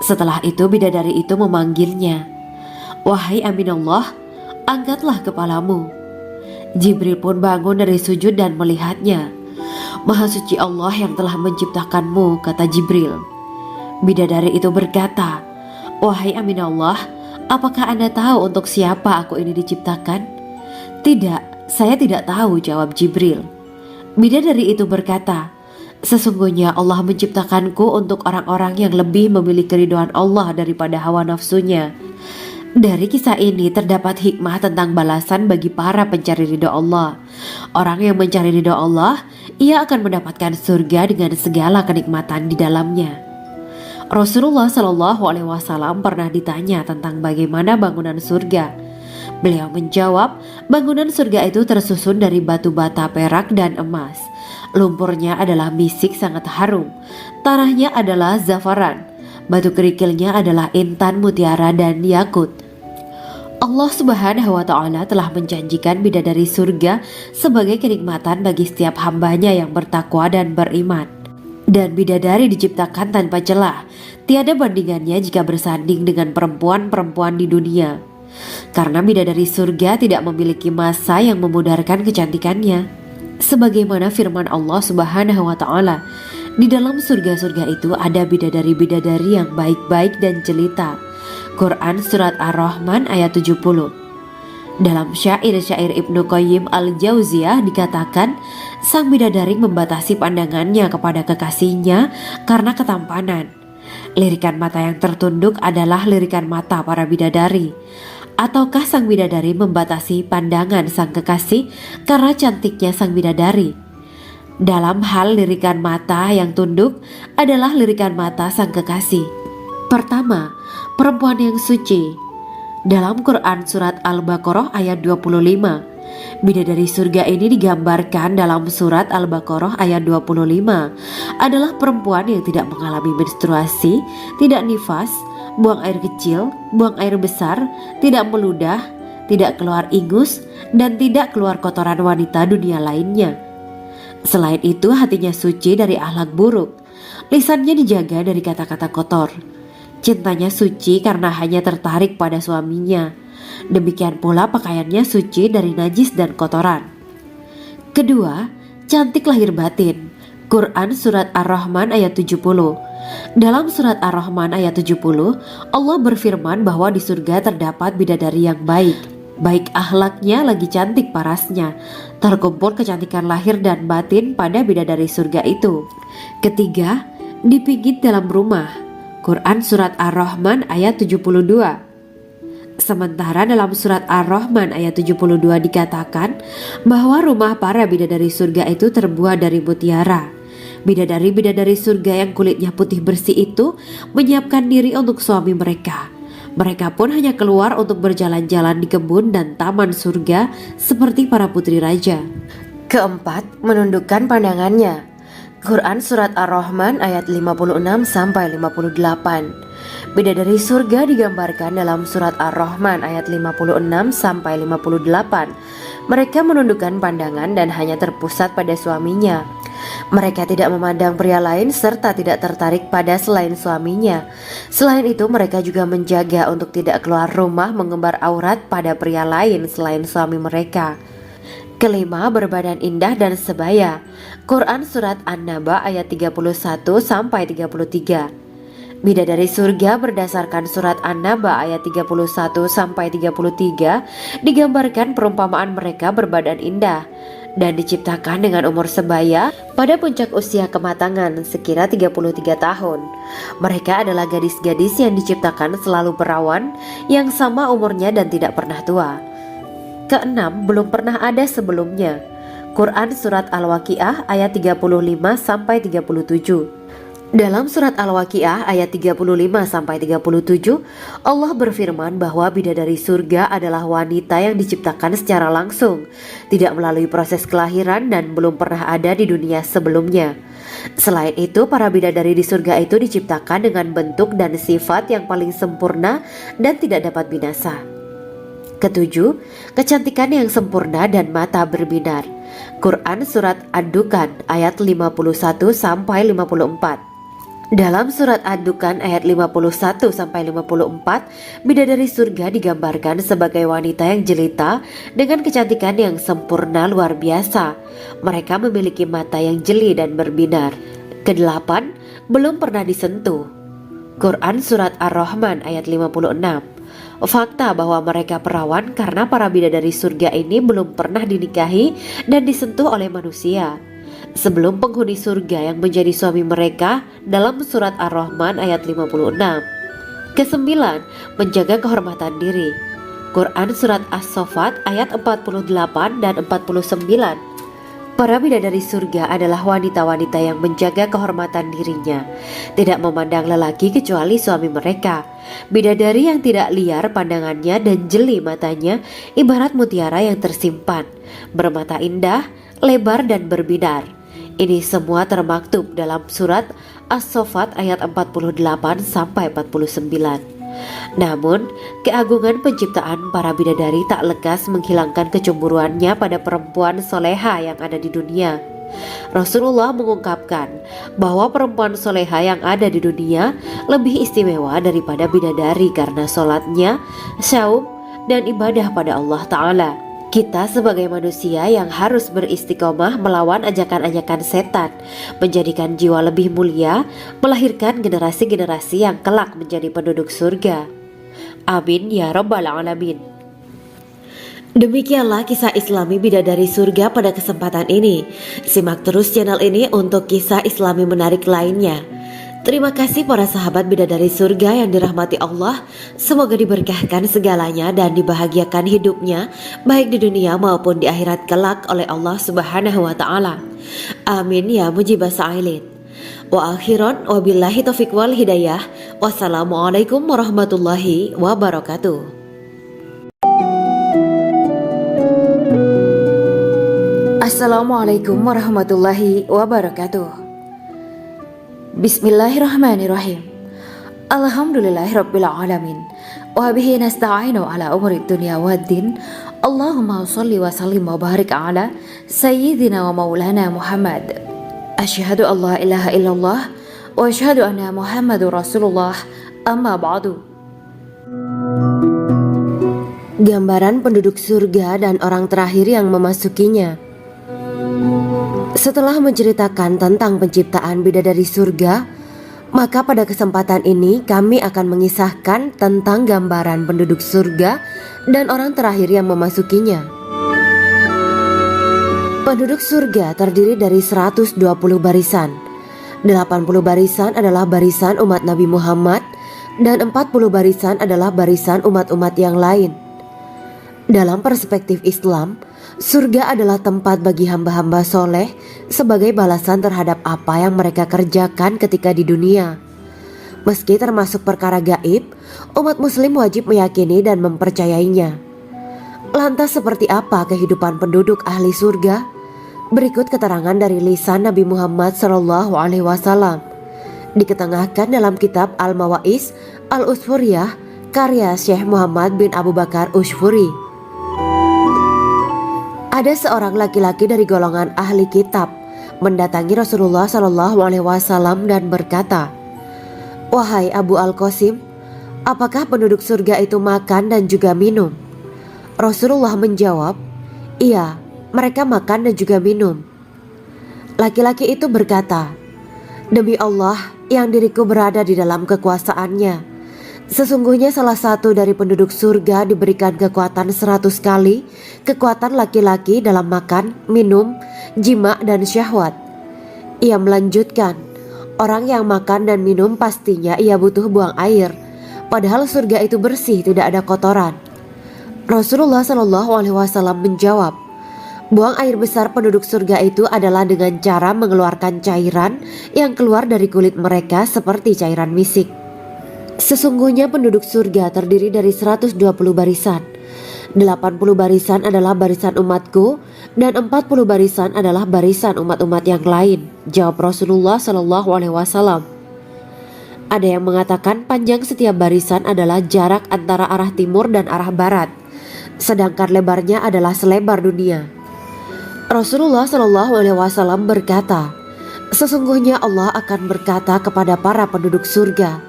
Setelah itu bidadari itu memanggilnya, "Wahai Aminullah, angkatlah kepalamu." Jibril pun bangun dari sujud dan melihatnya. "Maha suci Allah yang telah menciptakanmu," kata Jibril. Bidadari itu berkata, "Wahai Aminullah, apakah Anda tahu untuk siapa aku ini diciptakan?" "Tidak, saya tidak tahu," jawab Jibril. Bidadari itu berkata, "Sesungguhnya Allah menciptakanku untuk orang-orang yang lebih memilih keridhaan Allah daripada hawa nafsunya." Dari kisah ini terdapat hikmah tentang balasan bagi para pencari ridha Allah. Orang yang mencari ridha Allah, ia akan mendapatkan surga dengan segala kenikmatan di dalamnya. Rasulullah Shallallahu Alaihi Wasallam pernah ditanya tentang bagaimana bangunan surga. Beliau menjawab, bangunan surga itu tersusun dari batu bata, perak, dan emas. Lumpurnya adalah misik sangat harum. Tanahnya adalah zafaran. Batu kerikilnya adalah intan, mutiara, dan yakut. Allah Subhanahu wa Ta'ala telah menjanjikan bidadari surga sebagai kenikmatan bagi setiap hambanya yang bertakwa dan beriman. Dan bidadari diciptakan tanpa celah, tiada bandingannya jika bersanding dengan perempuan-perempuan di dunia. Karena bidadari surga tidak memiliki masa yang memudarkan kecantikannya. Sebagaimana firman Allah Subhanahu wa Ta'ala, di dalam surga-surga itu ada bidadari-bidadari yang baik-baik dan jelita. Quran Surat Ar-Rahman ayat 70. Dalam syair-syair Ibnu Qayyim al-Jauziyah dikatakan, sang bidadari membatasi pandangannya kepada kekasihnya karena ketampanan. Lirikan mata yang tertunduk adalah lirikan mata para bidadari. Ataukah sang bidadari membatasi pandangan sang kekasih karena cantiknya sang bidadari? Dalam hal lirikan mata yang tunduk adalah lirikan mata sang kekasih. Pertama, perempuan yang suci. Dalam Quran Surat Al-Baqarah ayat 25, bidadari surga ini digambarkan dalam Surat Al-Baqarah ayat 25 adalah perempuan yang tidak mengalami menstruasi, tidak nifas, buang air kecil, buang air besar, tidak meludah, tidak keluar ingus, dan tidak keluar kotoran wanita dunia lainnya. Selain itu, hatinya suci dari akhlak buruk, lisannya dijaga dari kata-kata kotor. Cintanya suci karena hanya tertarik pada suaminya. Demikian pula pakaiannya suci dari najis dan kotoran. Kedua, cantik lahir batin. Quran Surat Ar-Rahman ayat 70. Dalam Surat Ar-Rahman ayat 70, Allah berfirman bahwa di surga terdapat bidadari yang baik. Baik akhlaknya lagi cantik parasnya. Terkumpul kecantikan lahir dan batin pada bidadari surga itu. Ketiga, dipijit dalam rumah. Quran Surat Ar-Rahman ayat 72. Sementara dalam Surat Ar-Rahman ayat 72 dikatakan bahwa rumah para bidadari surga itu terbuat dari mutiara. Bidadari-bidadari surga yang kulitnya putih bersih itu menyiapkan diri untuk suami mereka. Mereka pun hanya keluar untuk berjalan-jalan di kebun dan taman surga seperti para putri raja. Keempat, menundukkan pandangannya. Quran Surat Ar-Rahman ayat 56-58. Bidadari surga digambarkan dalam Surat Ar-Rahman ayat 56-58. Mereka menundukkan pandangan dan hanya terpusat pada suaminya. Mereka tidak memandang pria lain serta tidak tertarik pada selain suaminya. Selain itu, mereka juga menjaga untuk tidak keluar rumah mengembar aurat pada pria lain selain suami mereka. Kelima, berbadan indah dan sebaya. Quran Surat An-Naba ayat 31-33. Bidadari surga berdasarkan Surat An-Naba ayat 31-33 digambarkan perumpamaan mereka berbadan indah dan diciptakan dengan umur sebaya pada puncak usia kematangan sekira 33 tahun. Mereka adalah gadis-gadis yang diciptakan selalu perawan yang sama umurnya dan tidak pernah tua. Keenam, belum pernah ada sebelumnya. Quran Surat Al-Waqiah ayat 35-37. Dalam Surat Al-Waqiah ayat 35-37, Allah berfirman bahwa bidadari surga adalah wanita yang diciptakan secara langsung, tidak melalui proses kelahiran dan belum pernah ada di dunia sebelumnya. Selain itu, para bidadari di surga itu diciptakan dengan bentuk dan sifat yang paling sempurna dan tidak dapat binasa. Ketujuh, kecantikan yang sempurna dan mata berbinar. Quran Surat Ad-Dukhan ayat 51-54. Dalam Surat Ad-Dukhan ayat 51-54, bidadari surga digambarkan sebagai wanita yang jelita dengan kecantikan yang sempurna luar biasa. Mereka memiliki mata yang jeli dan berbinar. Kedelapan, belum pernah disentuh. Quran Surat Ar-Rahman ayat 56. Fakta bahwa mereka perawan karena para bidadari surga ini belum pernah dinikahi dan disentuh oleh manusia sebelum penghuni surga yang menjadi suami mereka dalam Surat Ar-Rahman ayat 56. Kesembilan, menjaga kehormatan diri. Quran Surat As-Saffat ayat 48 dan 49. Para bidadari surga adalah wanita-wanita yang menjaga kehormatan dirinya, tidak memandang lelaki kecuali suami mereka. Bidadari yang tidak liar pandangannya dan jeli matanya ibarat mutiara yang tersimpan, bermata indah, lebar dan berbinar. Ini semua termaktub dalam Surat As-Saffat ayat 48-49. Namun, keagungan penciptaan para bidadari tak lekas menghilangkan kecemburuannya pada perempuan soleha yang ada di dunia. Rasulullah mengungkapkan bahwa perempuan soleha yang ada di dunia lebih istimewa daripada bidadari karena sholatnya, saum, dan ibadah pada Allah Ta'ala. Kita sebagai manusia yang harus beristiqomah melawan ajakan-ajakan setan, menjadikan jiwa lebih mulia, melahirkan generasi-generasi yang kelak menjadi penduduk surga. Amin ya rabbal alamin. Demikianlah kisah Islami bidadari surga pada kesempatan ini. Simak terus channel ini untuk kisah Islami menarik lainnya. Terima kasih para sahabat bidadari surga yang dirahmati Allah. Semoga diberkahkan segalanya dan dibahagiakan hidupnya, baik di dunia maupun di akhirat kelak oleh Allah Subhanahu wa Ta'ala. Amin ya mujibah sa'ilin. Wa akhiran wabillahi taufiq wal hidayah. Wassalamualaikum warahmatullahi wabarakatuh. Assalamualaikum warahmatullahi wabarakatuh. Bismillahirrahmanirrahim. Alhamdulillahirabbil alamin. Wa bihi nasta'inu ala umuri dunya waddin. Allahumma shalli wa sallim wa barik ala sayyidina wa maulana Muhammad. Asyhadu an la ilaha illallah wa asyhadu anna Muhammadur Rasulullah. Amma ba'du. Gambaran penduduk surga dan orang terakhir yang memasukinya. Setelah menceritakan tentang penciptaan bidadari surga, maka pada kesempatan ini kami akan mengisahkan tentang gambaran penduduk surga dan orang terakhir yang memasukinya. Penduduk surga terdiri dari 120 barisan. 80 barisan adalah barisan umat Nabi Muhammad dan 40 barisan adalah barisan umat-umat yang lain. Dalam perspektif Islam, surga adalah tempat bagi hamba-hamba soleh sebagai balasan terhadap apa yang mereka kerjakan ketika di dunia. Meski termasuk perkara gaib, umat muslim wajib meyakini dan mempercayainya. Lantas seperti apa kehidupan penduduk ahli surga? Berikut keterangan dari lisan Nabi Muhammad SAW, diketengahkan dalam kitab Al-Mawaiz Al-Usfuriyah karya Syekh Muhammad bin Abu Bakar Usfuri. Ada seorang laki-laki dari golongan ahli kitab mendatangi Rasulullah SAW dan berkata, "Wahai Abu Al-Qasim, apakah penduduk surga itu makan dan juga minum?" Rasulullah menjawab, "Iya, mereka makan dan juga minum." Laki-laki itu berkata, "Demi Allah yang diriku berada di dalam kekuasaannya, sesungguhnya salah satu dari penduduk surga diberikan kekuatan 100 kali kekuatan laki-laki dalam makan, minum, jima, dan syahwat." Ia melanjutkan, "Orang yang makan dan minum pastinya ia butuh buang air, padahal surga itu bersih, tidak ada kotoran." Rasulullah SAW menjawab, "Buang air besar penduduk surga itu adalah dengan cara mengeluarkan cairan yang keluar dari kulit mereka seperti cairan misik." Sesungguhnya penduduk surga terdiri dari 120 barisan. 80 barisan adalah barisan umatku dan 40 barisan adalah barisan umat-umat yang lain, jawab Rasulullah SAW. Ada yang mengatakan panjang setiap barisan adalah jarak antara arah timur dan arah barat, sedangkan lebarnya adalah selebar dunia. Rasulullah SAW berkata, "Sesungguhnya Allah akan berkata kepada para penduduk surga,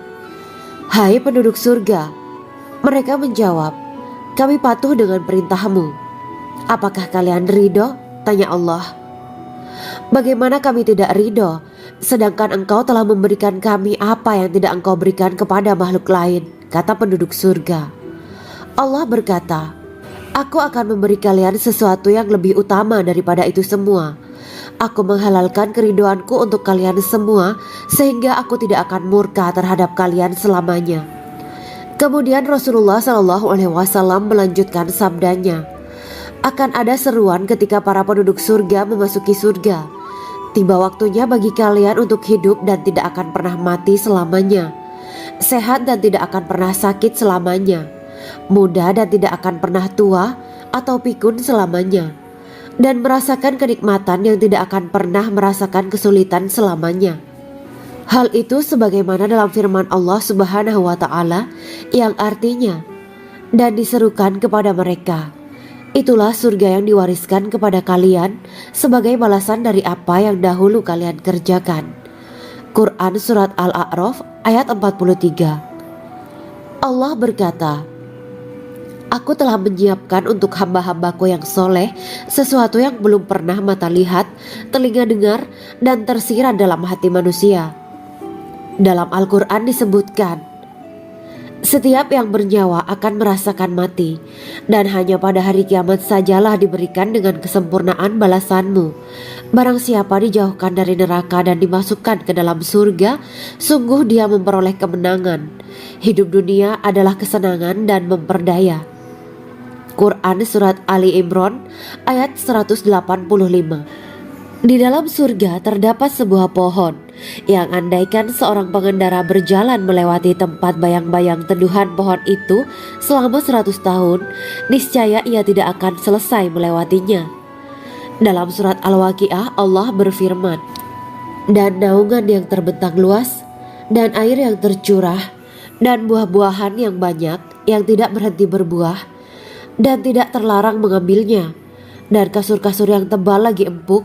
'Hai penduduk surga,' mereka menjawab, 'Kami patuh dengan perintahmu.' 'Apakah kalian ridho?' tanya Allah. 'Bagaimana kami tidak ridho, sedangkan engkau telah memberikan kami apa yang tidak engkau berikan kepada makhluk lain,' kata penduduk surga. Allah berkata, 'Aku akan memberi kalian sesuatu yang lebih utama daripada itu semua. Aku menghalalkan keridoanku untuk kalian semua sehingga aku tidak akan murka terhadap kalian selamanya.'" Kemudian Rasulullah SAW melanjutkan sabdanya, "Akan ada seruan ketika para penduduk surga memasuki surga. Tiba waktunya bagi kalian untuk hidup dan tidak akan pernah mati selamanya, sehat dan tidak akan pernah sakit selamanya, muda dan tidak akan pernah tua atau pikun selamanya, dan merasakan kenikmatan yang tidak akan pernah merasakan kesulitan selamanya." Hal itu sebagaimana dalam firman Allah Subhanahu wa Ta'ala yang artinya, dan diserukan kepada mereka, itulah surga yang diwariskan kepada kalian sebagai balasan dari apa yang dahulu kalian kerjakan. Quran Surat Al-A'raf ayat 43. Allah berkata, Aku telah menyiapkan untuk hamba-hambaku yang soleh sesuatu yang belum pernah mata lihat, telinga dengar, dan tersirat dalam hati manusia. Dalam Al-Quran disebutkan, setiap yang bernyawa akan merasakan mati, dan hanya pada hari kiamat sajalah diberikan dengan kesempurnaan balasanmu. Barang siapa dijauhkan dari neraka dan dimasukkan ke dalam surga, sungguh dia memperoleh kemenangan. Hidup dunia adalah kesenangan dan memperdaya. Quran Surat Ali Imran ayat 185. Di dalam surga terdapat sebuah pohon yang andaikan seorang pengendara berjalan melewati tempat bayang-bayang teduhan pohon itu selama 100 tahun, niscaya ia tidak akan selesai melewatinya. Dalam surat Al-Waqiah Allah berfirman, dan naungan yang terbentang luas, dan air yang tercurah, dan buah-buahan yang banyak yang tidak berhenti berbuah, dan tidak terlarang mengambilnya, dan kasur-kasur yang tebal lagi empuk.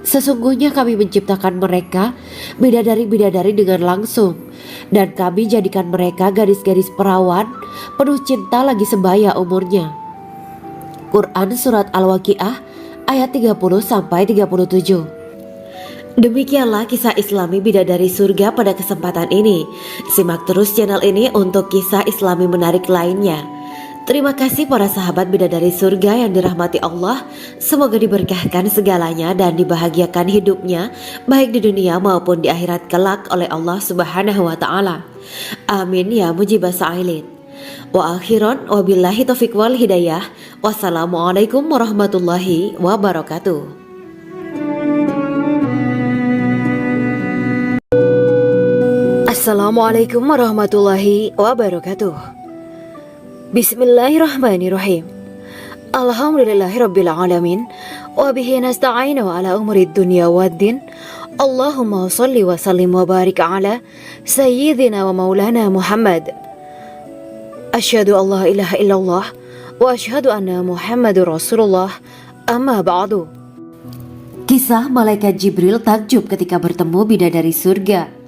Sesungguhnya kami menciptakan mereka bidadari-bidadari dengan langsung, dan kami jadikan mereka gadis-gadis perawan penuh cinta lagi sebaya umurnya. Quran Surat Al-Waqiah ayat 30-37. Demikianlah kisah Islami bidadari surga pada kesempatan ini. Simak terus channel ini untuk kisah Islami menarik lainnya. Terima kasih para sahabat bidadari surga yang dirahmati Allah. Semoga diberkahkan segalanya dan dibahagiakan hidupnya baik di dunia maupun di akhirat kelak oleh Allah Subhanahu wa Ta'ala. Amin ya mujibah sa'ilin. Wa akhiran wabillahi taufiq wal hidayah. Wassalamualaikum warahmatullahi wabarakatuh. Assalamualaikum warahmatullahi wabarakatuh. Bismillahirrahmanirrahim. Alhamdulillahirabbil alamin wa bihi nasta'inu ala umuri dunya waddin. Allahumma shalli wa sallim wa barik ala sayyidina wa maulana Muhammad. Asyhadu an la ilaha illallah wa asyhadu anna Muhammadur Rasulullah. Amma ba'du. Kisah malaikat Jibril takjub ketika bertemu bidadari surga.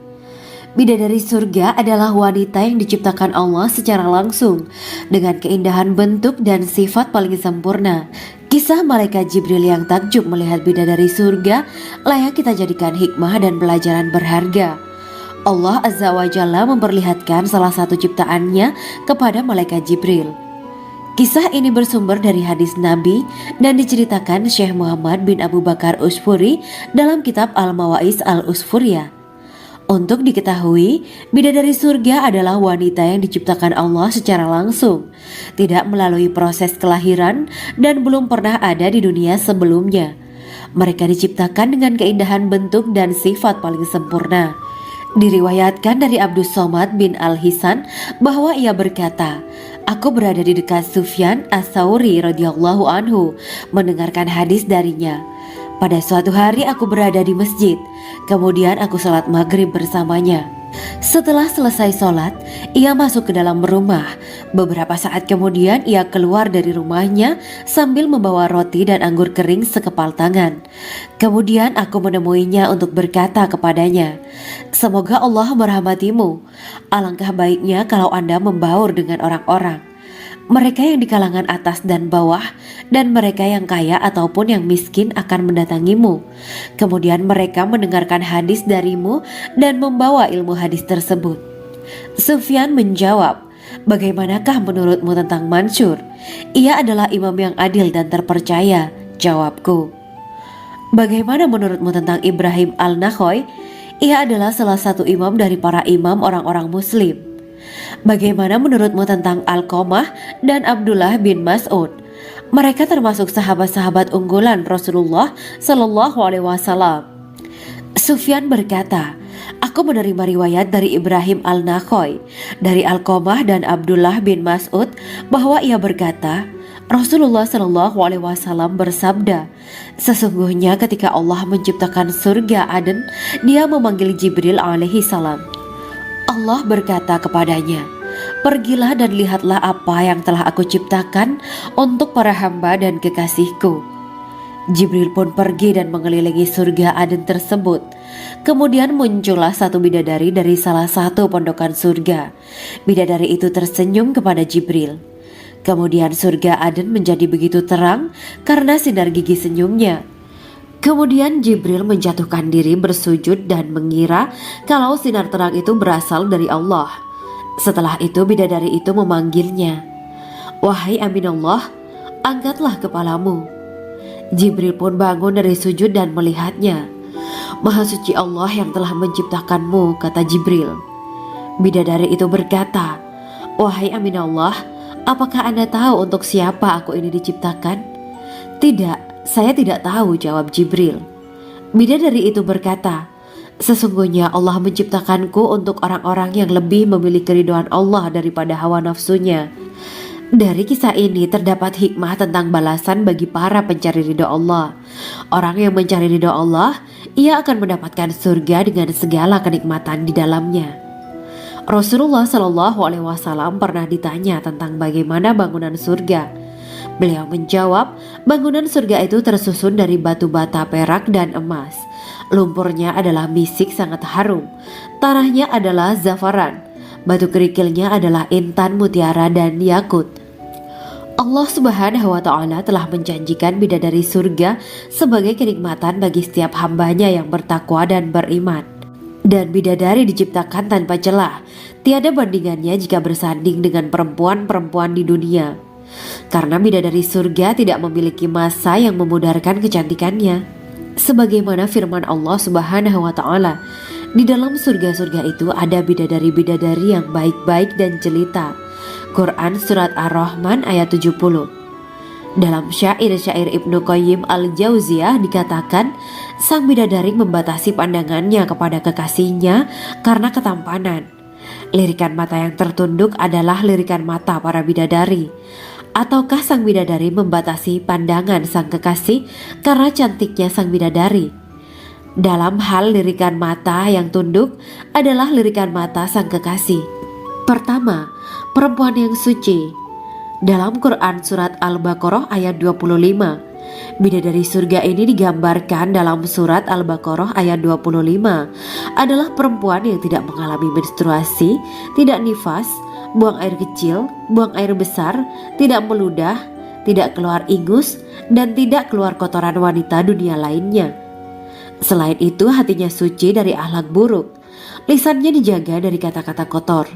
Bidadari surga adalah wanita yang diciptakan Allah secara langsung dengan keindahan bentuk dan sifat paling sempurna. Kisah malaikat Jibril yang takjub melihat bidadari surga layak kita jadikan hikmah dan pelajaran berharga. Allah Azza wa Jalla memperlihatkan salah satu ciptaannya kepada malaikat Jibril. Kisah ini bersumber dari hadis Nabi dan diceritakan Syekh Muhammad bin Abu Bakar Usfuri dalam kitab Al-Mawaiz Al-Usfuriyah. Untuk diketahui, bidadari surga adalah wanita yang diciptakan Allah secara langsung, tidak melalui proses kelahiran dan belum pernah ada di dunia sebelumnya. Mereka diciptakan dengan keindahan bentuk dan sifat paling sempurna. Diriwayatkan dari Abdus Somad bin Al-Hisan bahwa ia berkata, aku berada di dekat Sufyan As-Sauri radhiyallahu anhu mendengarkan hadis darinya. Pada suatu hari aku berada di masjid, kemudian aku sholat maghrib bersamanya. Setelah selesai sholat, ia masuk ke dalam rumah. Beberapa saat kemudian ia keluar dari rumahnya sambil membawa roti dan anggur kering sekepal tangan. Kemudian aku menemuinya untuk berkata kepadanya, semoga Allah merahmatimu. Alangkah baiknya kalau Anda membaur dengan orang-orang, mereka yang di kalangan atas dan bawah, dan mereka yang kaya ataupun yang miskin akan mendatangimu. Kemudian mereka mendengarkan hadis darimu dan membawa ilmu hadis tersebut. Sufyan menjawab, bagaimanakah menurutmu tentang Mansur? Ia adalah imam yang adil dan terpercaya. Jawabku. Bagaimana menurutmu tentang Ibrahim Al-Nakhoy? Ia adalah salah satu imam dari para imam orang-orang muslim. Bagaimana menurutmu tentang Alqamah dan Abdullah bin Mas'ud? Mereka termasuk sahabat-sahabat unggulan Rasulullah Sallallahu Alaihi Wasallam. Sufyan berkata, aku menerima riwayat dari Ibrahim Al-Nakhoy, dari Alqamah dan Abdullah bin Mas'ud bahwa ia berkata, Rasulullah Shallallahu Alaihi Wasallam bersabda, sesungguhnya ketika Allah menciptakan surga Aden, Dia memanggil Jibril alaihi salam. Allah berkata kepadanya, pergilah dan lihatlah apa yang telah aku ciptakan untuk para hamba dan kekasihku. Jibril pun pergi dan mengelilingi surga Aden tersebut. Kemudian muncullah satu bidadari dari salah satu pondokan surga. Bidadari itu tersenyum kepada Jibril. Kemudian surga Aden menjadi begitu terang karena sinar gigi senyumnya. Kemudian Jibril menjatuhkan diri bersujud dan mengira kalau sinar terang itu berasal dari Allah. Setelah itu bidadari itu memanggilnya, wahai Aminullah, angkatlah kepalamu. Jibril pun bangun dari sujud dan melihatnya. Maha suci Allah yang telah menciptakanmu, kata Jibril. Bidadari itu berkata, wahai Aminullah, apakah Anda tahu untuk siapa aku ini diciptakan? Tidak, saya tidak tahu, jawab Jibril. Bidadari itu berkata, sesungguhnya Allah menciptakanku untuk orang-orang yang lebih memilih keridhaan Allah daripada hawa nafsunya. Dari kisah ini terdapat hikmah tentang balasan bagi para pencari ridho Allah. Orang yang mencari ridho Allah, ia akan mendapatkan surga dengan segala kenikmatan di dalamnya. Rasulullah Shallallahu Alaihi Wasallam pernah ditanya tentang bagaimana bangunan surga. Beliau menjawab, bangunan surga itu tersusun dari batu bata, perak, dan emas. Lumpurnya adalah misik sangat harum, tanahnya adalah zafaran, batu kerikilnya adalah intan, mutiara, dan yakut. Allah Subhanahu wa Ta'ala telah menjanjikan bidadari surga sebagai kenikmatan bagi setiap hambanya yang bertakwa dan beriman. Dan bidadari diciptakan tanpa celah, tiada bandingannya jika bersanding dengan perempuan-perempuan di dunia. Karena bidadari surga tidak memiliki masa yang memudarkan kecantikannya. Sebagaimana firman Allah Subhanahu wa Ta'ala, di dalam surga-surga itu ada bidadari-bidadari yang baik-baik dan jelita. Quran Surat Ar-Rahman ayat 70. Dalam syair-syair Ibnu Qayyim al-Jauziyah dikatakan, sang bidadari membatasi pandangannya kepada kekasihnya karena ketampanan. Lirikan mata yang tertunduk adalah lirikan mata para bidadari. Ataukah sang bidadari membatasi pandangan sang kekasih karena cantiknya sang bidadari? Dalam hal lirikan mata yang tunduk adalah lirikan mata sang kekasih. Pertama, perempuan yang suci. Dalam Quran Surat Al-Baqarah ayat 25, bidadari surga ini digambarkan dalam Surat Al-Baqarah ayat 25 adalah perempuan yang tidak mengalami menstruasi, tidak nifas, buang air kecil, buang air besar, tidak meludah, tidak keluar ingus, dan tidak keluar kotoran wanita dunia lainnya. Selain itu, hatinya suci dari akhlak buruk, lisannya dijaga dari kata-kata kotor.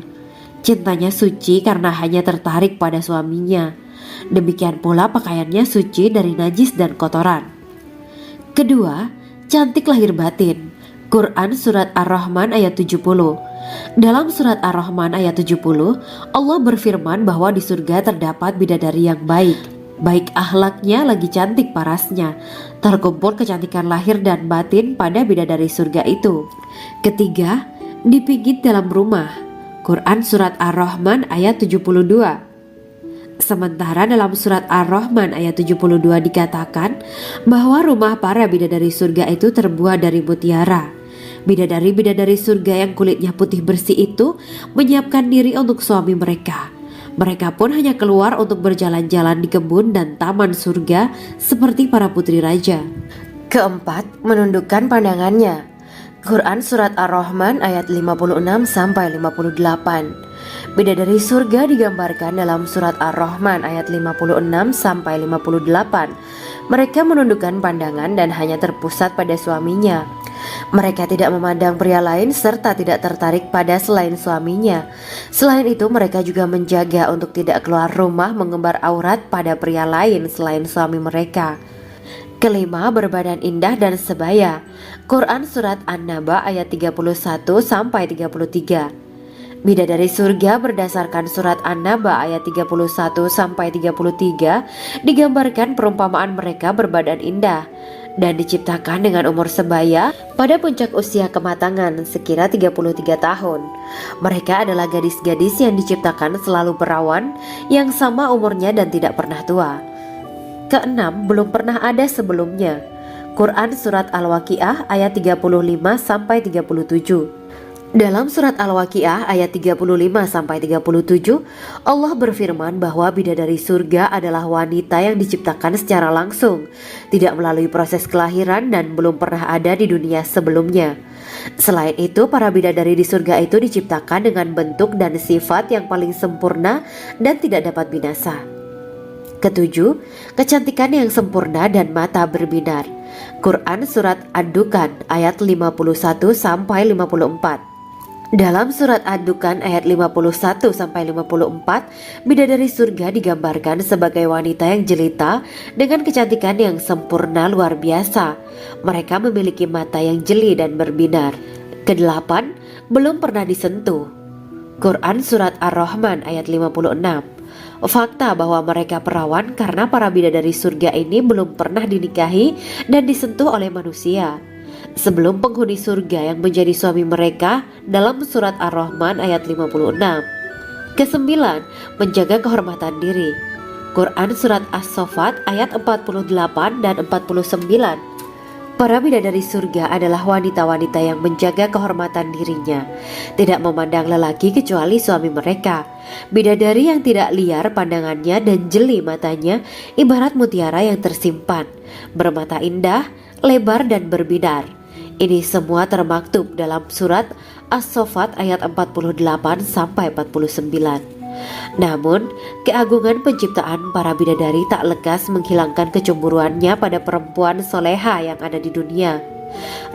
Cintanya suci karena hanya tertarik pada suaminya. Demikian pula pakaiannya suci dari najis dan kotoran. Kedua, cantik lahir batin. Quran Surat Ar-Rahman ayat 70. Dalam Surat Ar-Rahman ayat 70, Allah berfirman bahwa di surga terdapat bidadari yang baik. Baik akhlaknya lagi cantik parasnya. Terkumpul kecantikan lahir dan batin pada bidadari surga itu. Ketiga, dipijit dalam rumah. Quran Surat Ar-Rahman ayat 72. Sementara dalam Surat Ar-Rahman ayat 72 dikatakan bahwa rumah para bidadari surga itu terbuat dari mutiara. Bidadari-bidadari surga yang kulitnya putih bersih itu menyiapkan diri untuk suami mereka. Mereka pun hanya keluar untuk berjalan-jalan di kebun dan taman surga seperti para putri raja. Keempat, menundukkan pandangannya. Quran Surat Ar-Rahman ayat 56-58. Bidadari surga digambarkan dalam Surat Ar-Rahman ayat 56-58. Mereka menundukkan pandangan dan hanya terpusat pada suaminya. Mereka tidak memandang pria lain serta tidak tertarik pada selain suaminya. Selain itu, mereka juga menjaga untuk tidak keluar rumah mengembar aurat pada pria lain selain suami mereka. Kelima, berbadan indah dan sebaya. Quran Surat An-Naba ayat 31-33. Bidadari surga berdasarkan Surat An-Naba ayat 31-33 digambarkan perumpamaan mereka berbadan indah. dan diciptakan dengan umur sebaya pada puncak usia kematangan sekira 33 tahun. Mereka adalah gadis-gadis yang diciptakan selalu perawan, yang sama umurnya dan tidak pernah tua. Keenam, belum pernah ada sebelumnya. Quran Surat Al-Waqiah ayat 35-37. Dalam surat Al-Waqiah ayat 35-37, Allah berfirman bahwa bidadari surga adalah wanita yang diciptakan secara langsung, tidak melalui proses kelahiran dan belum pernah ada di dunia sebelumnya. Selain itu, para bidadari di surga itu diciptakan dengan bentuk dan sifat yang paling sempurna dan tidak dapat binasa. Ketujuh, kecantikan yang sempurna dan mata berbinar. Quran Surat Ad-Dukhan ayat 51-54. Dalam surat Ad-Dukhan ayat 51-54, bidadari surga digambarkan sebagai wanita yang jelita dengan kecantikan yang sempurna luar biasa. Mereka memiliki mata yang jeli dan berbinar. Kedelapan, belum pernah disentuh. Quran Surat Ar-Rahman ayat 56. Fakta bahwa mereka perawan karena para bidadari surga ini belum pernah dinikahi dan disentuh oleh manusia sebelum penghuni surga yang menjadi suami mereka dalam surat Ar-Rahman ayat 56. Kesembilan, menjaga kehormatan diri. Quran Surat As-Saffat ayat 48 dan 49. Para bidadari surga adalah wanita-wanita yang menjaga kehormatan dirinya, tidak memandang lelaki kecuali suami mereka. Bidadari yang tidak liar pandangannya dan jeli matanya ibarat mutiara yang tersimpan, bermata indah, lebar dan berbinar. Ini semua termaktub dalam surat As-Saffat ayat 48-49. Namun, keagungan penciptaan para bidadari tak lekas menghilangkan kecemburuannya pada perempuan soleha yang ada di dunia.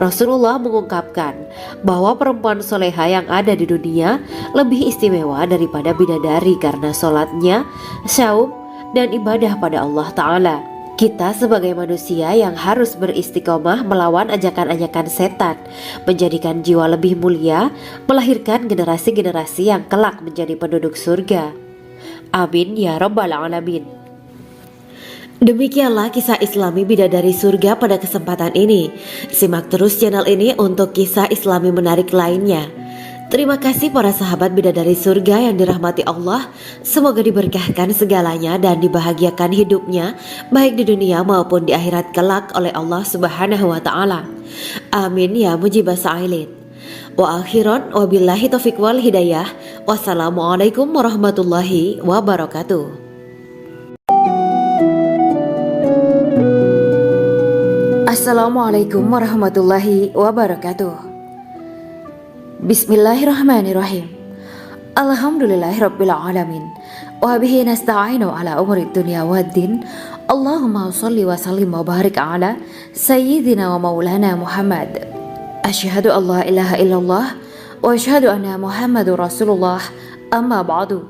Rasulullah mengungkapkan bahwa perempuan soleha yang ada di dunia lebih istimewa daripada bidadari karena sholatnya, saum, dan ibadah pada Allah Ta'ala. Kita sebagai manusia yang harus beristiqomah melawan ajakan-ajakan setan, menjadikan jiwa lebih mulia, melahirkan generasi-generasi yang kelak menjadi penduduk surga. Amin ya Rabbal Alamin. Demikianlah kisah Islami bidadari surga pada kesempatan ini. Simak terus channel ini untuk kisah Islami menarik lainnya. Terima kasih para sahabat bidadari surga yang dirahmati Allah. Semoga diberkahkan segalanya dan dibahagiakan hidupnya baik di dunia maupun di akhirat kelak oleh Allah Subhanahu wa taala. Amin ya mujibah sa'ilin. Wa akhiran wabillahi taufiq wal hidayah. Wassalamualaikum warahmatullahi wabarakatuh. Assalamualaikum warahmatullahi wabarakatuh. Bismillahirrahmanirrahim. Alhamdulillahirabbil alamin. Wa bihi nasta'inu ala umuri dunya waddin. Allahumma shalli wa sallim wa barik ala sayyidina wa maulana Muhammad. Asyhadu an la ilaha illallah wa asyhadu anna Muhammadur Rasulullah. Amma ba'du.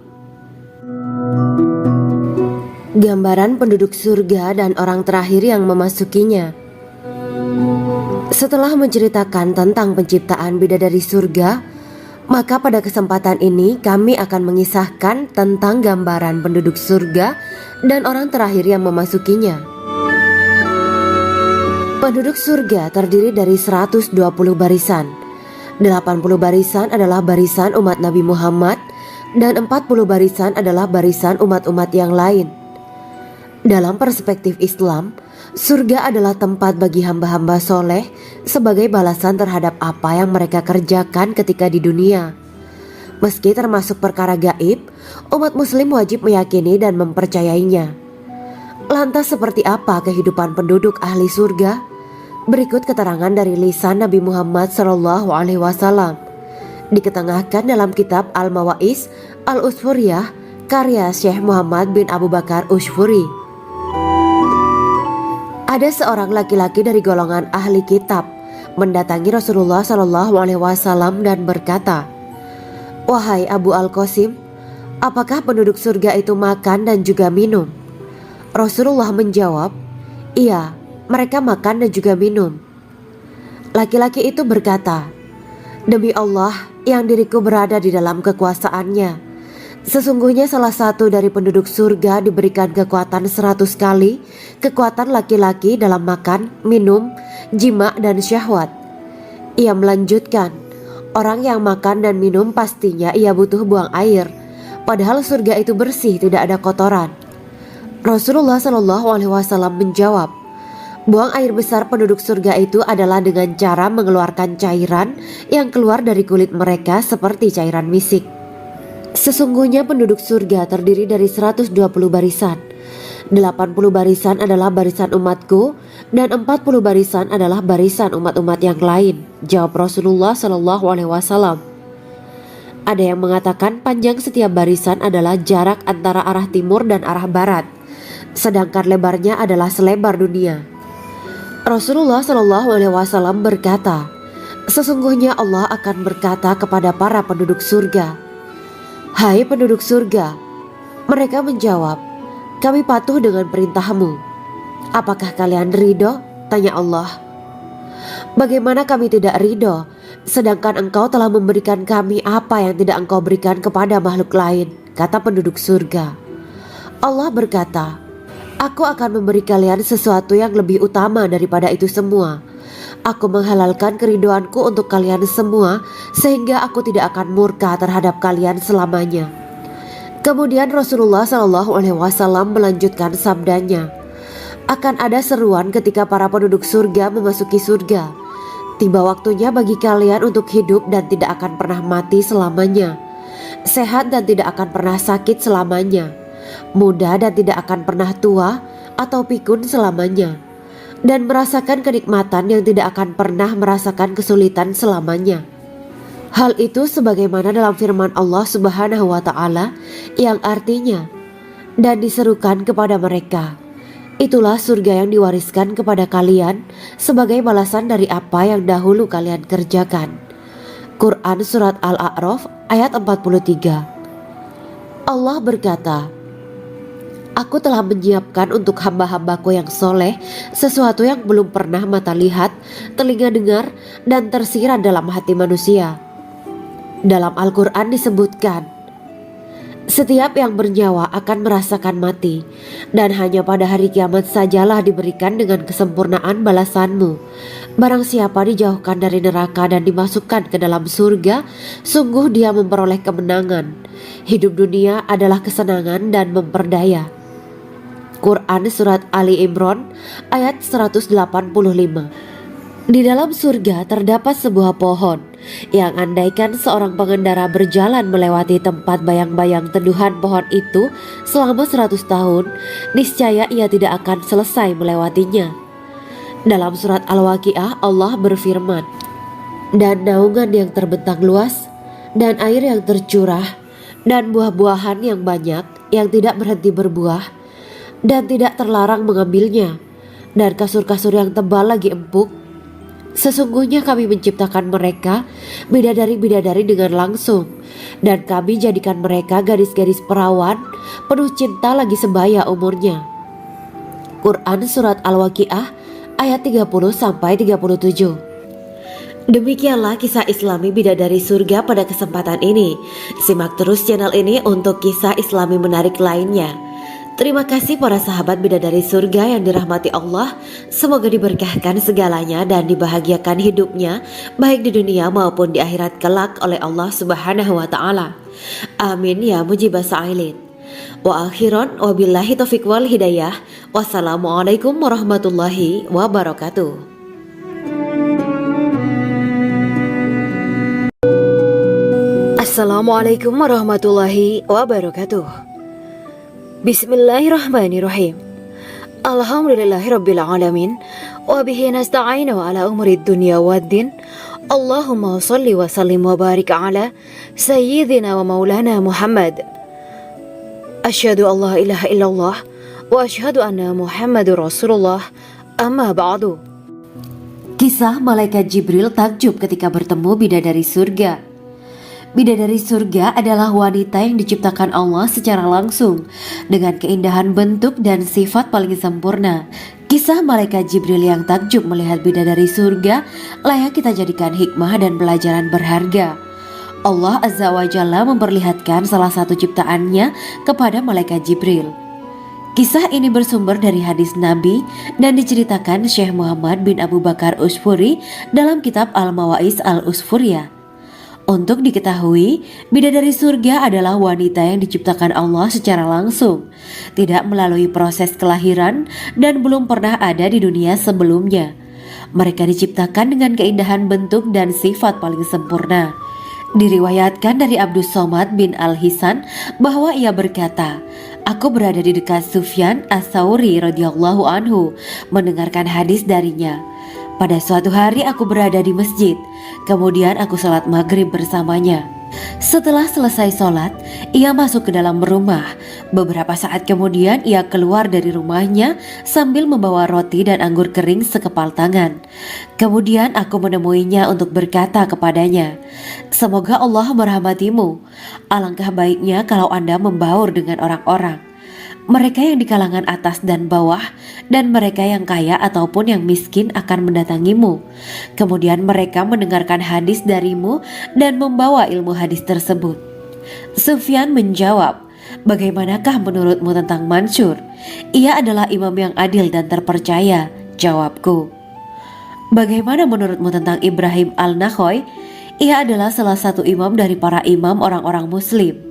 Gambaran penduduk surga dan orang terakhir yang memasukinya. Setelah menceritakan tentang penciptaan bidadari surga, maka pada kesempatan ini kami akan mengisahkan tentang gambaran penduduk surga dan orang terakhir yang memasukinya. Penduduk surga terdiri dari 120 barisan. 80 barisan adalah barisan umat Nabi Muhammad dan 40 barisan adalah barisan umat-umat yang lain. Dalam perspektif Islam, surga adalah tempat bagi hamba-hamba soleh sebagai balasan terhadap apa yang mereka kerjakan ketika di dunia. Meski termasuk perkara gaib, umat muslim wajib meyakini dan mempercayainya. Lantas seperti apa kehidupan penduduk ahli surga? Berikut keterangan dari lisan Nabi Muhammad SAW, diketengahkan dalam kitab Al-Mawa'is Al-Usfuriyah karya Syekh Muhammad bin Abu Bakar Usfuri. Ada seorang laki-laki dari golongan ahli kitab mendatangi Rasulullah SAW dan berkata, "Wahai Abu Al-Qasim, apakah penduduk surga itu makan dan juga minum?" Rasulullah menjawab, "Iya, mereka makan dan juga minum." Laki-laki itu berkata, "Demi Allah yang diriku berada di dalam kekuasaannya, Sesungguhnya salah satu dari penduduk surga diberikan kekuatan 100 kali kekuatan laki-laki dalam makan, minum, jima, dan syahwat. Ia melanjutkan, orang yang makan dan minum pastinya ia butuh buang air, padahal surga itu bersih, tidak ada kotoran. Rasulullah Shallallahu Alaihi Wasallam menjawab, buang air besar penduduk surga itu adalah dengan cara mengeluarkan cairan yang keluar dari kulit mereka seperti cairan misik. Sesungguhnya penduduk surga terdiri dari 120 barisan. 80 barisan adalah barisan umatku dan 40 barisan adalah barisan umat-umat yang lain, jawab Rasulullah Shallallahu Alaihi Wasallam. Ada yang mengatakan panjang setiap barisan adalah jarak antara arah timur dan arah barat, sedangkan lebarnya adalah selebar dunia. Rasulullah Shallallahu Alaihi Wasallam berkata, sesungguhnya Allah akan berkata kepada para penduduk surga, hai penduduk surga. Mereka menjawab, kami patuh dengan perintahmu. Apakah kalian ridho? Tanya Allah. Bagaimana kami tidak ridho, sedangkan engkau telah memberikan kami apa yang tidak engkau berikan kepada makhluk lain, kata penduduk surga. Allah berkata, aku akan memberi kalian sesuatu yang lebih utama daripada itu semua. Aku menghalalkan keridoanku untuk kalian semua, sehingga aku tidak akan murka terhadap kalian selamanya. Kemudian Rasulullah Shallallahu Alaihi Wasallam melanjutkan sabdanya, akan ada seruan ketika para penduduk surga memasuki surga. Tiba waktunya bagi kalian untuk hidup dan tidak akan pernah mati selamanya, sehat dan tidak akan pernah sakit selamanya, muda dan tidak akan pernah tua atau pikun selamanya, dan merasakan kenikmatan yang tidak akan pernah merasakan kesulitan selamanya. Hal itu sebagaimana dalam firman Allah Subhanahu wa Ta'ala yang artinya, dan diserukan kepada mereka, itulah surga yang diwariskan kepada kalian sebagai balasan dari apa yang dahulu kalian kerjakan. Quran Surat Al-A'raf ayat 43. Allah berkata, aku telah menyiapkan untuk hamba-hambaku yang soleh sesuatu yang belum pernah mata lihat, telinga dengar, dan tersirat dalam hati manusia. Dalam Al-Quran disebutkan, setiap yang bernyawa akan merasakan mati, dan hanya pada hari kiamat sajalah diberikan dengan kesempurnaan balasanmu. Barang siapa dijauhkan dari neraka dan dimasukkan ke dalam surga, sungguh dia memperoleh kemenangan. Hidup dunia adalah kesenangan dan memperdaya. Quran Surat Ali Imran ayat 185. Di dalam surga terdapat sebuah pohon yang andaikan seorang pengendara berjalan melewati tempat bayang-bayang teduhan pohon itu selama 100 tahun, niscaya ia tidak akan selesai melewatinya. Dalam surat Al-Waqiah Allah berfirman, dan naungan yang terbentang luas, dan air yang tercurah, dan buah-buahan yang banyak yang tidak berhenti berbuah, dan tidak terlarang mengambilnya, dan kasur-kasur yang tebal lagi empuk. Sesungguhnya kami menciptakan mereka bidadari-bidadari dengan langsung, dan kami jadikan mereka gadis-gadis perawan penuh cinta lagi sebaya umurnya. Quran Surat Al-Waqiah ayat 30-37. Demikianlah kisah Islami bidadari surga pada kesempatan ini. Simak terus channel ini untuk kisah Islami menarik lainnya. Terima kasih para sahabat bidadari surga yang dirahmati Allah. Semoga diberkahkan segalanya dan dibahagiakan hidupnya, baik di dunia maupun di akhirat kelak oleh Allah Subhanahu wa Ta'ala. Amin ya mujibah sa'ilin. Wa akhiran wabillahi taufiq wal hidayah. Wassalamualaikum warahmatullahi wabarakatuh. Assalamualaikum warahmatullahi wabarakatuh. Bismillahirrahmanirrahim. Alhamdulillahirabbil alamin wa bihi nasta'inu ala umuri dunya waddin. Allahumma shalli wa sallim wa barik ala sayyidina wa maulana Muhammad. Asyhadu an la ilaha illallah wa asyhadu anna Muhammadur Rasulullah. Amma ba'du. Kisah malaikat Jibril takjub ketika bertemu bidadari surga. Bidadari surga adalah wanita yang diciptakan Allah secara langsung dengan keindahan bentuk dan sifat paling sempurna. Kisah malaikat Jibril yang takjub melihat bidadari surga layak kita jadikan hikmah dan pelajaran berharga. Allah Azza wa Jalla memperlihatkan salah satu ciptaannya kepada malaikat Jibril. Kisah ini bersumber dari hadis Nabi dan diceritakan Syekh Muhammad bin Abu Bakar Usfuri dalam kitab Al-Mawais Al-Usfuriyah. Untuk diketahui, bidadari surga adalah wanita yang diciptakan Allah secara langsung, tidak melalui proses kelahiran dan belum pernah ada di dunia sebelumnya. Mereka diciptakan dengan keindahan bentuk dan sifat paling sempurna. Diriwayatkan dari Abdus Somad bin Al-Hisan bahwa ia berkata, "Aku berada di dekat Sufyan As-Sauri radhiyallahu anhu mendengarkan hadis darinya. Pada suatu hari aku berada di masjid, kemudian aku sholat maghrib bersamanya. Setelah selesai sholat, ia masuk ke dalam rumah. Beberapa saat kemudian ia keluar dari rumahnya sambil membawa roti dan anggur kering sekepal tangan. Kemudian aku menemuinya untuk berkata kepadanya, 'Semoga Allah merahmatimu. Alangkah baiknya kalau Anda membaur dengan orang-orang, mereka yang di kalangan atas dan bawah, dan mereka yang kaya ataupun yang miskin akan mendatangimu. Kemudian mereka mendengarkan hadis darimu dan membawa ilmu hadis tersebut.' Sufyan menjawab, 'Bagaimanakah menurutmu tentang Mansur? Ia adalah imam yang adil dan terpercaya.' Jawabku, 'Bagaimana menurutmu tentang Ibrahim Al-Nakhoy? Ia adalah salah satu imam dari para imam orang-orang muslim.'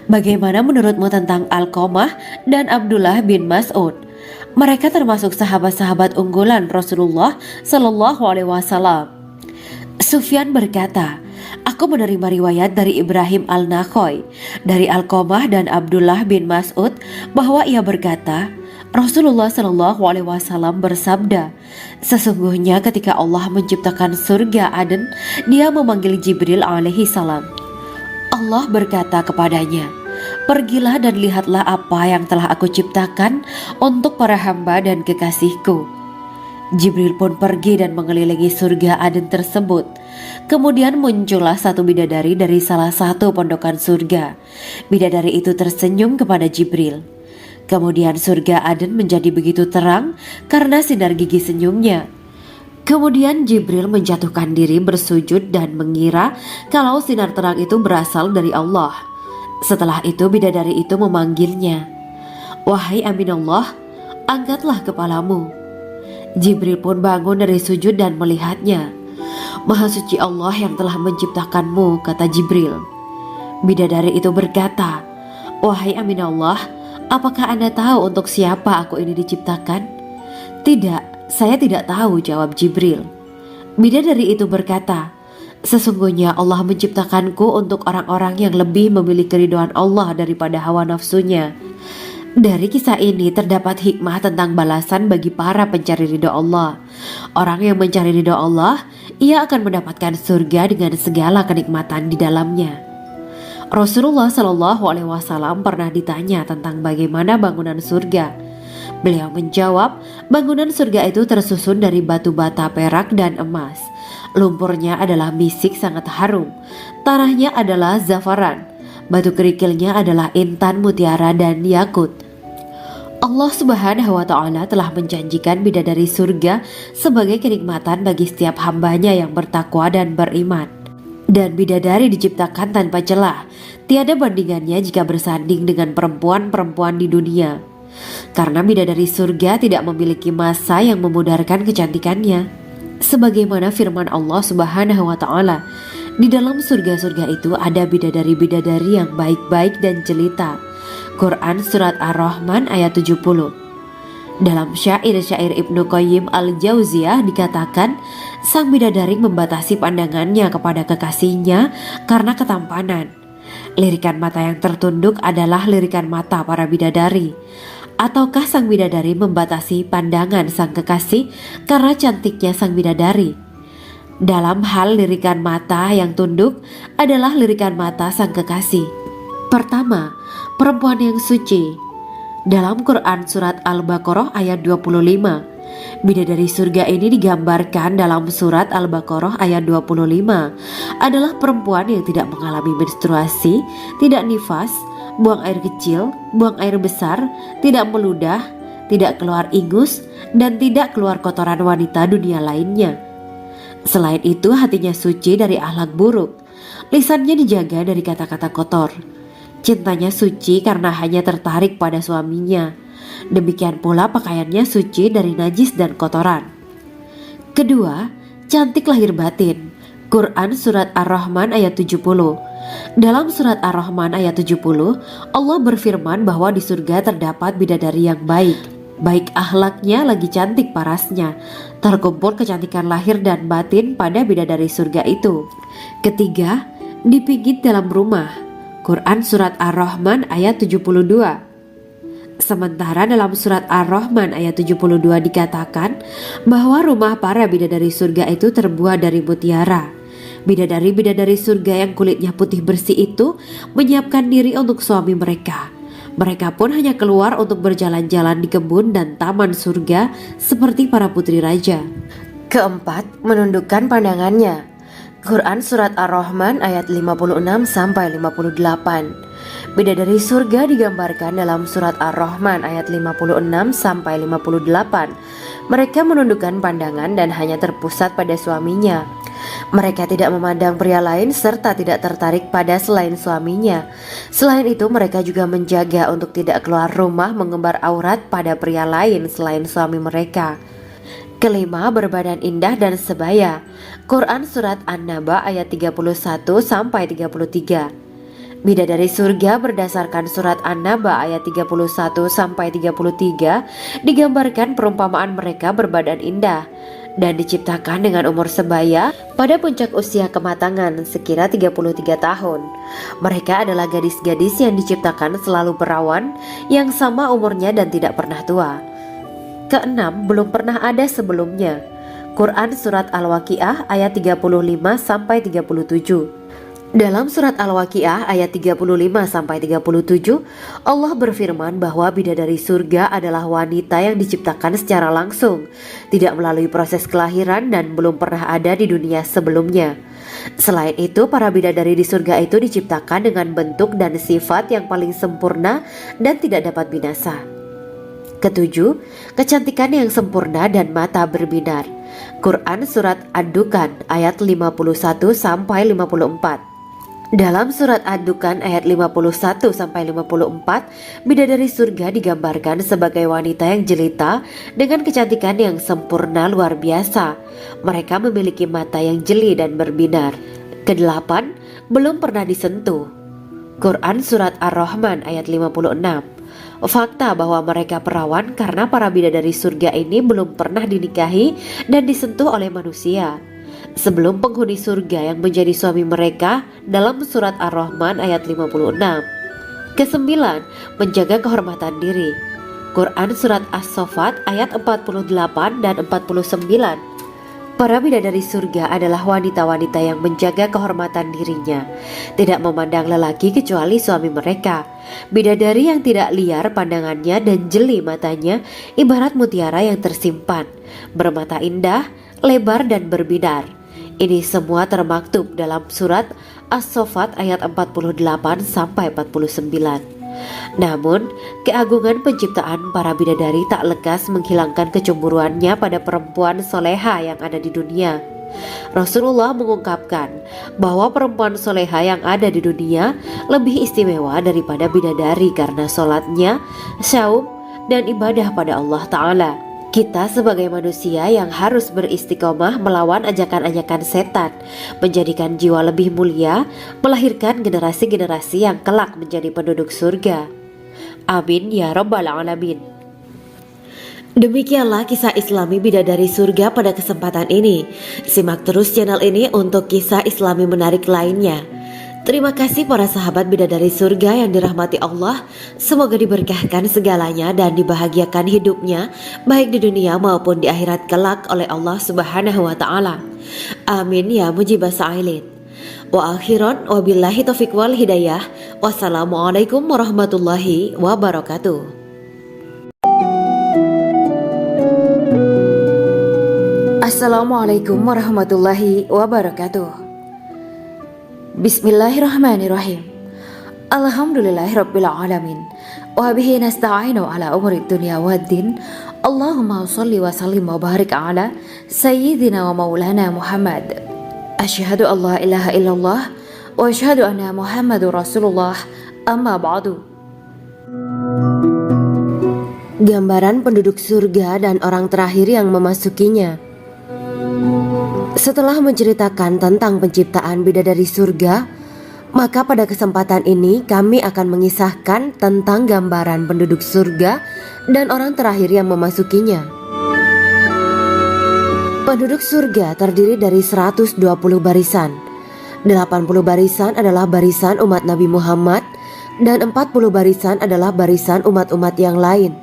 'Bagaimana menurutmu tentang Alqamah dan Abdullah bin Mas'ud? Mereka termasuk sahabat-sahabat unggulan Rasulullah Sallallahu Alaihi Wasallam.' Sufyan berkata, 'Aku menerima riwayat dari Ibrahim Al-Nakhoy, dari Alqamah dan Abdullah bin Mas'ud bahwa ia berkata, Rasulullah Sallallahu Alaihi Wasallam bersabda, sesungguhnya ketika Allah menciptakan surga Aden, Dia memanggil Jibril alaihi salam. Allah berkata kepadanya, pergilah dan lihatlah apa yang telah aku ciptakan untuk para hamba dan kekasihku. Jibril pun pergi dan mengelilingi surga Aden tersebut. Kemudian muncullah satu bidadari dari salah satu pondokan surga. Bidadari itu tersenyum kepada Jibril. Kemudian surga Aden menjadi begitu terang karena sinar gigi senyumnya. Kemudian Jibril menjatuhkan diri bersujud dan mengira kalau sinar terang itu berasal dari Allah. Setelah itu bidadari itu memanggilnya, wahai Aminullah, angkatlah kepalamu. Jibril pun bangun dari sujud dan melihatnya. Maha suci Allah yang telah menciptakanmu, kata Jibril. Bidadari itu berkata, wahai Aminullah, apakah Anda tahu untuk siapa aku ini diciptakan? Tidak. Saya tidak tahu, jawab Jibril. Bidadari itu berkata, sesungguhnya Allah menciptakanku untuk orang-orang yang lebih memilih keridhaan Allah daripada hawa nafsunya. Dari kisah ini terdapat hikmah tentang balasan bagi para pencari ridha Allah. Orang yang mencari ridha Allah, ia akan mendapatkan surga dengan segala kenikmatan di dalamnya. Rasulullah Shallallahu Alaihi Wasallam pernah ditanya tentang bagaimana bangunan surga. Beliau menjawab, bangunan surga itu tersusun dari batu bata, perak, dan emas. Lumpurnya adalah misik sangat harum. Tanahnya adalah zafaran. Batu kerikilnya adalah intan, mutiara, dan yakut. Allah Subhanahu wa Ta'ala telah menjanjikan bidadari surga sebagai kenikmatan bagi setiap hambanya yang bertakwa dan beriman. Dan bidadari diciptakan tanpa celah. Tiada bandingannya jika bersanding dengan perempuan-perempuan di dunia. Karena bidadari surga tidak memiliki masa yang memudarkan kecantikannya. Sebagaimana firman Allah Subhanahu wa Ta'ala, di dalam surga-surga itu ada bidadari-bidadari yang baik-baik dan jelita. Quran Surat Ar-Rahman ayat 70. Dalam syair-syair Ibnu Qayyim Al-Jauziyah dikatakan, sang bidadari membatasi pandangannya kepada kekasihnya karena ketampanan. Lirikan mata yang tertunduk adalah lirikan mata para bidadari. Ataukah sang bidadari membatasi pandangan sang kekasih karena cantiknya sang bidadari? Dalam hal lirikan mata yang tunduk adalah lirikan mata sang kekasih. Pertama, perempuan yang suci. Dalam Quran Surat Al-Baqarah ayat 25, bidadari surga ini digambarkan dalam Surat Al-Baqarah ayat 25 adalah perempuan yang tidak mengalami menstruasi, tidak nifas, buang air kecil, buang air besar, tidak meludah, tidak keluar ingus, dan tidak keluar kotoran wanita dunia lainnya. Selain itu hatinya suci dari akhlak buruk. Lisannya dijaga dari kata-kata kotor. Cintanya suci karena hanya tertarik pada suaminya. Demikian pula pakaiannya suci dari najis dan kotoran. Kedua, cantik lahir batin. Quran Surat Ar-Rahman ayat 70. Dalam Surat Ar-Rahman ayat 70, Allah berfirman bahwa di surga terdapat bidadari yang baik. Baik akhlaknya lagi cantik parasnya. Terkumpul kecantikan lahir dan batin pada bidadari surga itu. Ketiga, dipijit dalam rumah. Quran Surat Ar-Rahman ayat 72. Sementara dalam surat Ar-Rahman ayat 72 dikatakan bahwa rumah para bidadari surga itu terbuat dari mutiara. Bidadari-bidadari surga yang kulitnya putih bersih itu menyiapkan diri untuk suami mereka. Mereka pun hanya keluar untuk berjalan-jalan di kebun dan taman surga seperti para putri raja. Keempat, menundukkan pandangannya. Quran Surat Ar-Rahman ayat 56-58. Bidadari surga digambarkan dalam Surat Ar-Rahman ayat 56-58. Mereka menundukkan pandangan dan hanya terpusat pada suaminya. Mereka tidak memandang pria lain serta tidak tertarik pada selain suaminya. Selain itu mereka juga menjaga untuk tidak keluar rumah mengembar aurat pada pria lain selain suami mereka. Kelima, berbadan indah dan sebaya. Quran Surat An-Naba ayat 31-33. Bidadari surga berdasarkan Surat An-Naba ayat 31-33 digambarkan perumpamaan mereka berbadan indah dan diciptakan dengan umur sebaya pada puncak usia kematangan sekira 33 tahun. Mereka adalah gadis-gadis yang diciptakan selalu perawan yang sama umurnya dan tidak pernah tua. Keenam, belum pernah ada sebelumnya. Quran Surat Al-Waqiah ayat 35-37. Dalam surat Al-Waqiah ayat 35-37, Allah berfirman bahwa bidadari surga adalah wanita yang diciptakan secara langsung, tidak melalui proses kelahiran dan belum pernah ada di dunia sebelumnya. Selain itu, para bidadari di surga itu diciptakan dengan bentuk dan sifat yang paling sempurna dan tidak dapat binasa. Ketujuh, kecantikan yang sempurna dan mata berbinar. Quran Surat Ad-Dukan ayat 51-54. Dalam surat Ad-Dukan ayat 51-54, bidadari surga digambarkan sebagai wanita yang jelita dengan kecantikan yang sempurna luar biasa. Mereka memiliki mata yang jeli dan berbinar. Kedelapan, belum pernah disentuh. Quran Surat Ar-Rahman ayat 56. Fakta bahwa mereka perawan karena para bidadari surga ini belum pernah dinikahi dan disentuh oleh manusia sebelum penghuni surga yang menjadi suami mereka dalam surat Ar-Rahman ayat 56. Kesembilan, menjaga kehormatan diri. Quran Surat As-Saffat ayat 48 dan 49. Para bidadari surga adalah wanita-wanita yang menjaga kehormatan dirinya, tidak memandang lelaki kecuali suami mereka. Bidadari yang tidak liar pandangannya dan jeli matanya ibarat mutiara yang tersimpan, bermata indah, lebar dan berbinar. Ini semua termaktub dalam surat As-Saffat ayat 48-49. Namun, keagungan penciptaan para bidadari tak lekas menghilangkan kecemburuannya pada perempuan soleha yang ada di dunia. Rasulullah mengungkapkan bahwa perempuan soleha yang ada di dunia lebih istimewa daripada bidadari karena sholatnya, saum, dan ibadah pada Allah Ta'ala. Kita sebagai manusia yang harus beristiqomah melawan ajakan-ajakan setan, menjadikan jiwa lebih mulia, melahirkan generasi-generasi yang kelak menjadi penduduk surga. Amin ya Rabbal Alamin. Demikianlah kisah Islami bidadari surga pada kesempatan ini. Simak terus channel ini untuk kisah Islami menarik lainnya. Terima kasih para sahabat bidadari surga yang dirahmati Allah. Semoga diberkahkan segalanya dan dibahagiakan hidupnya baik di dunia maupun di akhirat kelak oleh Allah Subhanahu wa taala. Amin ya mujibah sa'ilin. Wa akhiran wabillahi taufiq wal hidayah. Wassalamualaikum warahmatullahi wabarakatuh. Assalamualaikum warahmatullahi wabarakatuh. Bismillahirrahmanirrahim. Alhamdulillahirabbil alamin. Wa bihi nasta'inu ala umuri dunya waddin. Allahumma shalli wa sallim wa barik ala sayyidina wa maulana Muhammad. Asyhadu an la ilaha illallah wa asyhadu anna Muhammadur Rasulullah. Amma ba'du. Gambaran penduduk surga dan orang terakhir yang memasukinya. Setelah menceritakan tentang penciptaan bidadari surga, maka pada kesempatan ini kami akan mengisahkan tentang gambaran penduduk surga dan orang terakhir yang memasukinya. Penduduk surga terdiri dari 120 barisan. 80 barisan adalah barisan umat Nabi Muhammad dan 40 barisan adalah barisan umat-umat yang lain.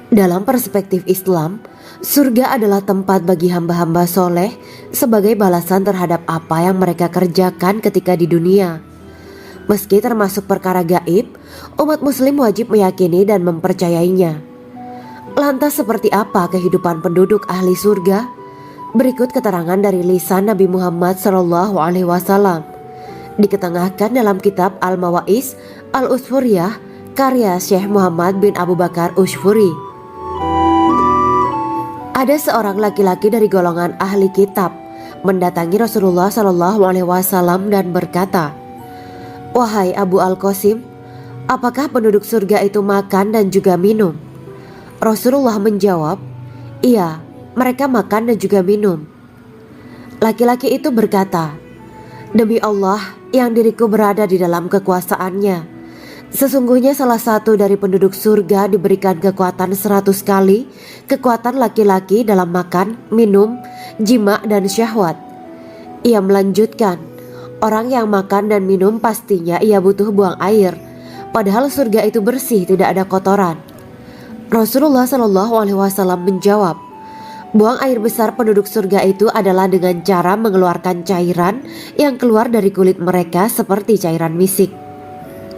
Dalam perspektif Islam, surga adalah tempat bagi hamba-hamba soleh sebagai balasan terhadap apa yang mereka kerjakan ketika di dunia. Meski termasuk perkara gaib, umat muslim wajib meyakini dan mempercayainya. Lantas seperti apa kehidupan penduduk ahli surga? Berikut keterangan dari lisan Nabi Muhammad SAW, diketengahkan dalam kitab Al-Mawaiz Al-Usfuriyah karya Syekh Muhammad bin Abu Bakar Usfuri. Ada seorang laki-laki dari golongan ahli kitab mendatangi Rasulullah SAW dan berkata, "Wahai Abu Al-Qasim, apakah penduduk surga itu makan dan juga minum?" Rasulullah menjawab, "Iya, mereka makan dan juga minum." Laki-laki itu berkata, "Demi Allah yang diriku berada di dalam kekuasaannya, sesungguhnya salah satu dari penduduk surga diberikan kekuatan 100 kali kekuatan laki-laki dalam makan, minum, jima dan syahwat." Ia melanjutkan, "Orang yang makan dan minum pastinya ia butuh buang air, padahal surga itu bersih, tidak ada kotoran." Rasulullah SAW menjawab, "Buang air besar penduduk surga itu adalah dengan cara mengeluarkan cairan yang keluar dari kulit mereka seperti cairan misik."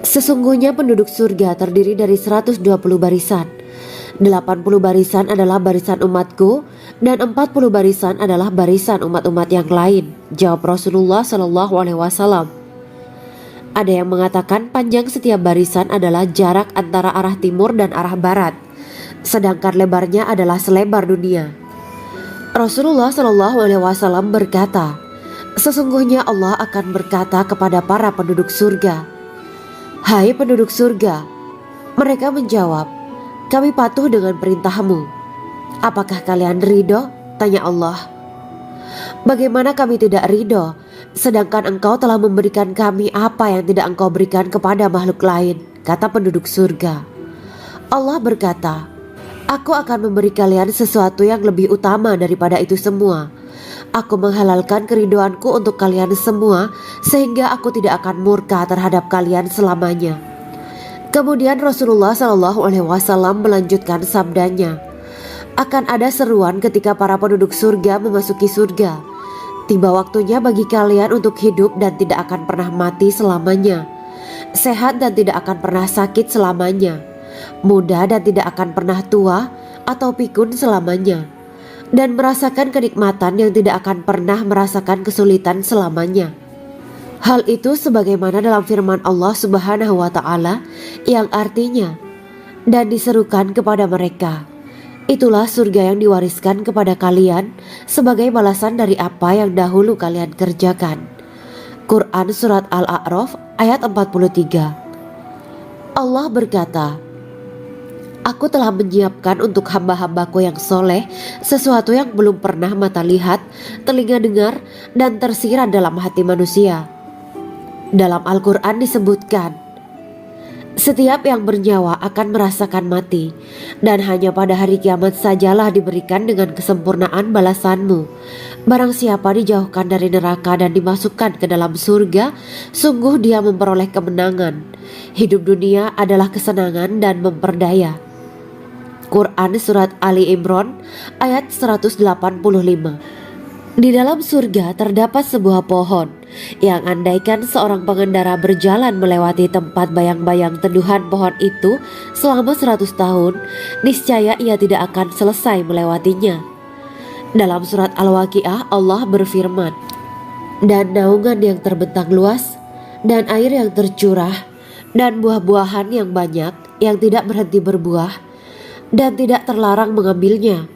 Sesungguhnya penduduk surga terdiri dari 120 barisan. 80 barisan adalah barisan umatku dan 40 barisan adalah barisan umat-umat yang lain, jawab Rasulullah SAW. Ada yang mengatakan panjang setiap barisan adalah jarak antara arah timur dan arah barat, sedangkan lebarnya adalah selebar dunia. Rasulullah SAW berkata, "Sesungguhnya Allah akan berkata kepada para penduduk surga, 'Hai penduduk surga,' mereka menjawab, 'Kami patuh dengan perintahmu.' 'Apakah kalian ridho?' tanya Allah. 'Bagaimana kami tidak ridho, sedangkan engkau telah memberikan kami apa yang tidak engkau berikan kepada makhluk lain,' kata penduduk surga. Allah berkata, 'Aku akan memberi kalian sesuatu yang lebih utama daripada itu semua. Aku menghalalkan keridoanku untuk kalian semua sehingga aku tidak akan murka terhadap kalian selamanya.'" Kemudian Rasulullah SAW melanjutkan sabdanya, "Akan ada seruan ketika para penduduk surga memasuki surga. Tiba waktunya bagi kalian untuk hidup dan tidak akan pernah mati selamanya, sehat dan tidak akan pernah sakit selamanya, muda dan tidak akan pernah tua atau pikun selamanya, dan merasakan kenikmatan yang tidak akan pernah merasakan kesulitan selamanya." Hal itu sebagaimana dalam firman Allah Subhanahu wa Ta'ala yang artinya, "Dan diserukan kepada mereka, itulah surga yang diwariskan kepada kalian sebagai balasan dari apa yang dahulu kalian kerjakan." Quran Surat Al-A'raf ayat 43. Allah berkata, "Aku telah menyiapkan untuk hamba-hambaku yang soleh sesuatu yang belum pernah mata lihat, telinga dengar, dan tersirat dalam hati manusia." Dalam Al-Quran disebutkan, "Setiap yang bernyawa akan merasakan mati, dan hanya pada hari kiamat sajalah diberikan dengan kesempurnaan balasanmu. Barang siapa dijauhkan dari neraka dan dimasukkan ke dalam surga, sungguh dia memperoleh kemenangan. Hidup dunia adalah kesenangan dan memperdaya." Quran Surat Ali Imran ayat 185. Di dalam surga terdapat sebuah pohon yang andaikan seorang pengendara berjalan melewati tempat bayang-bayang teduhan pohon itu selama 100 tahun, niscaya ia tidak akan selesai melewatinya. Dalam surat Al-Waqiah Allah berfirman, "Dan naungan yang terbentang luas, dan air yang tercurah, dan buah-buahan yang banyak yang tidak berhenti berbuah, dan tidak terlarang mengambilnya,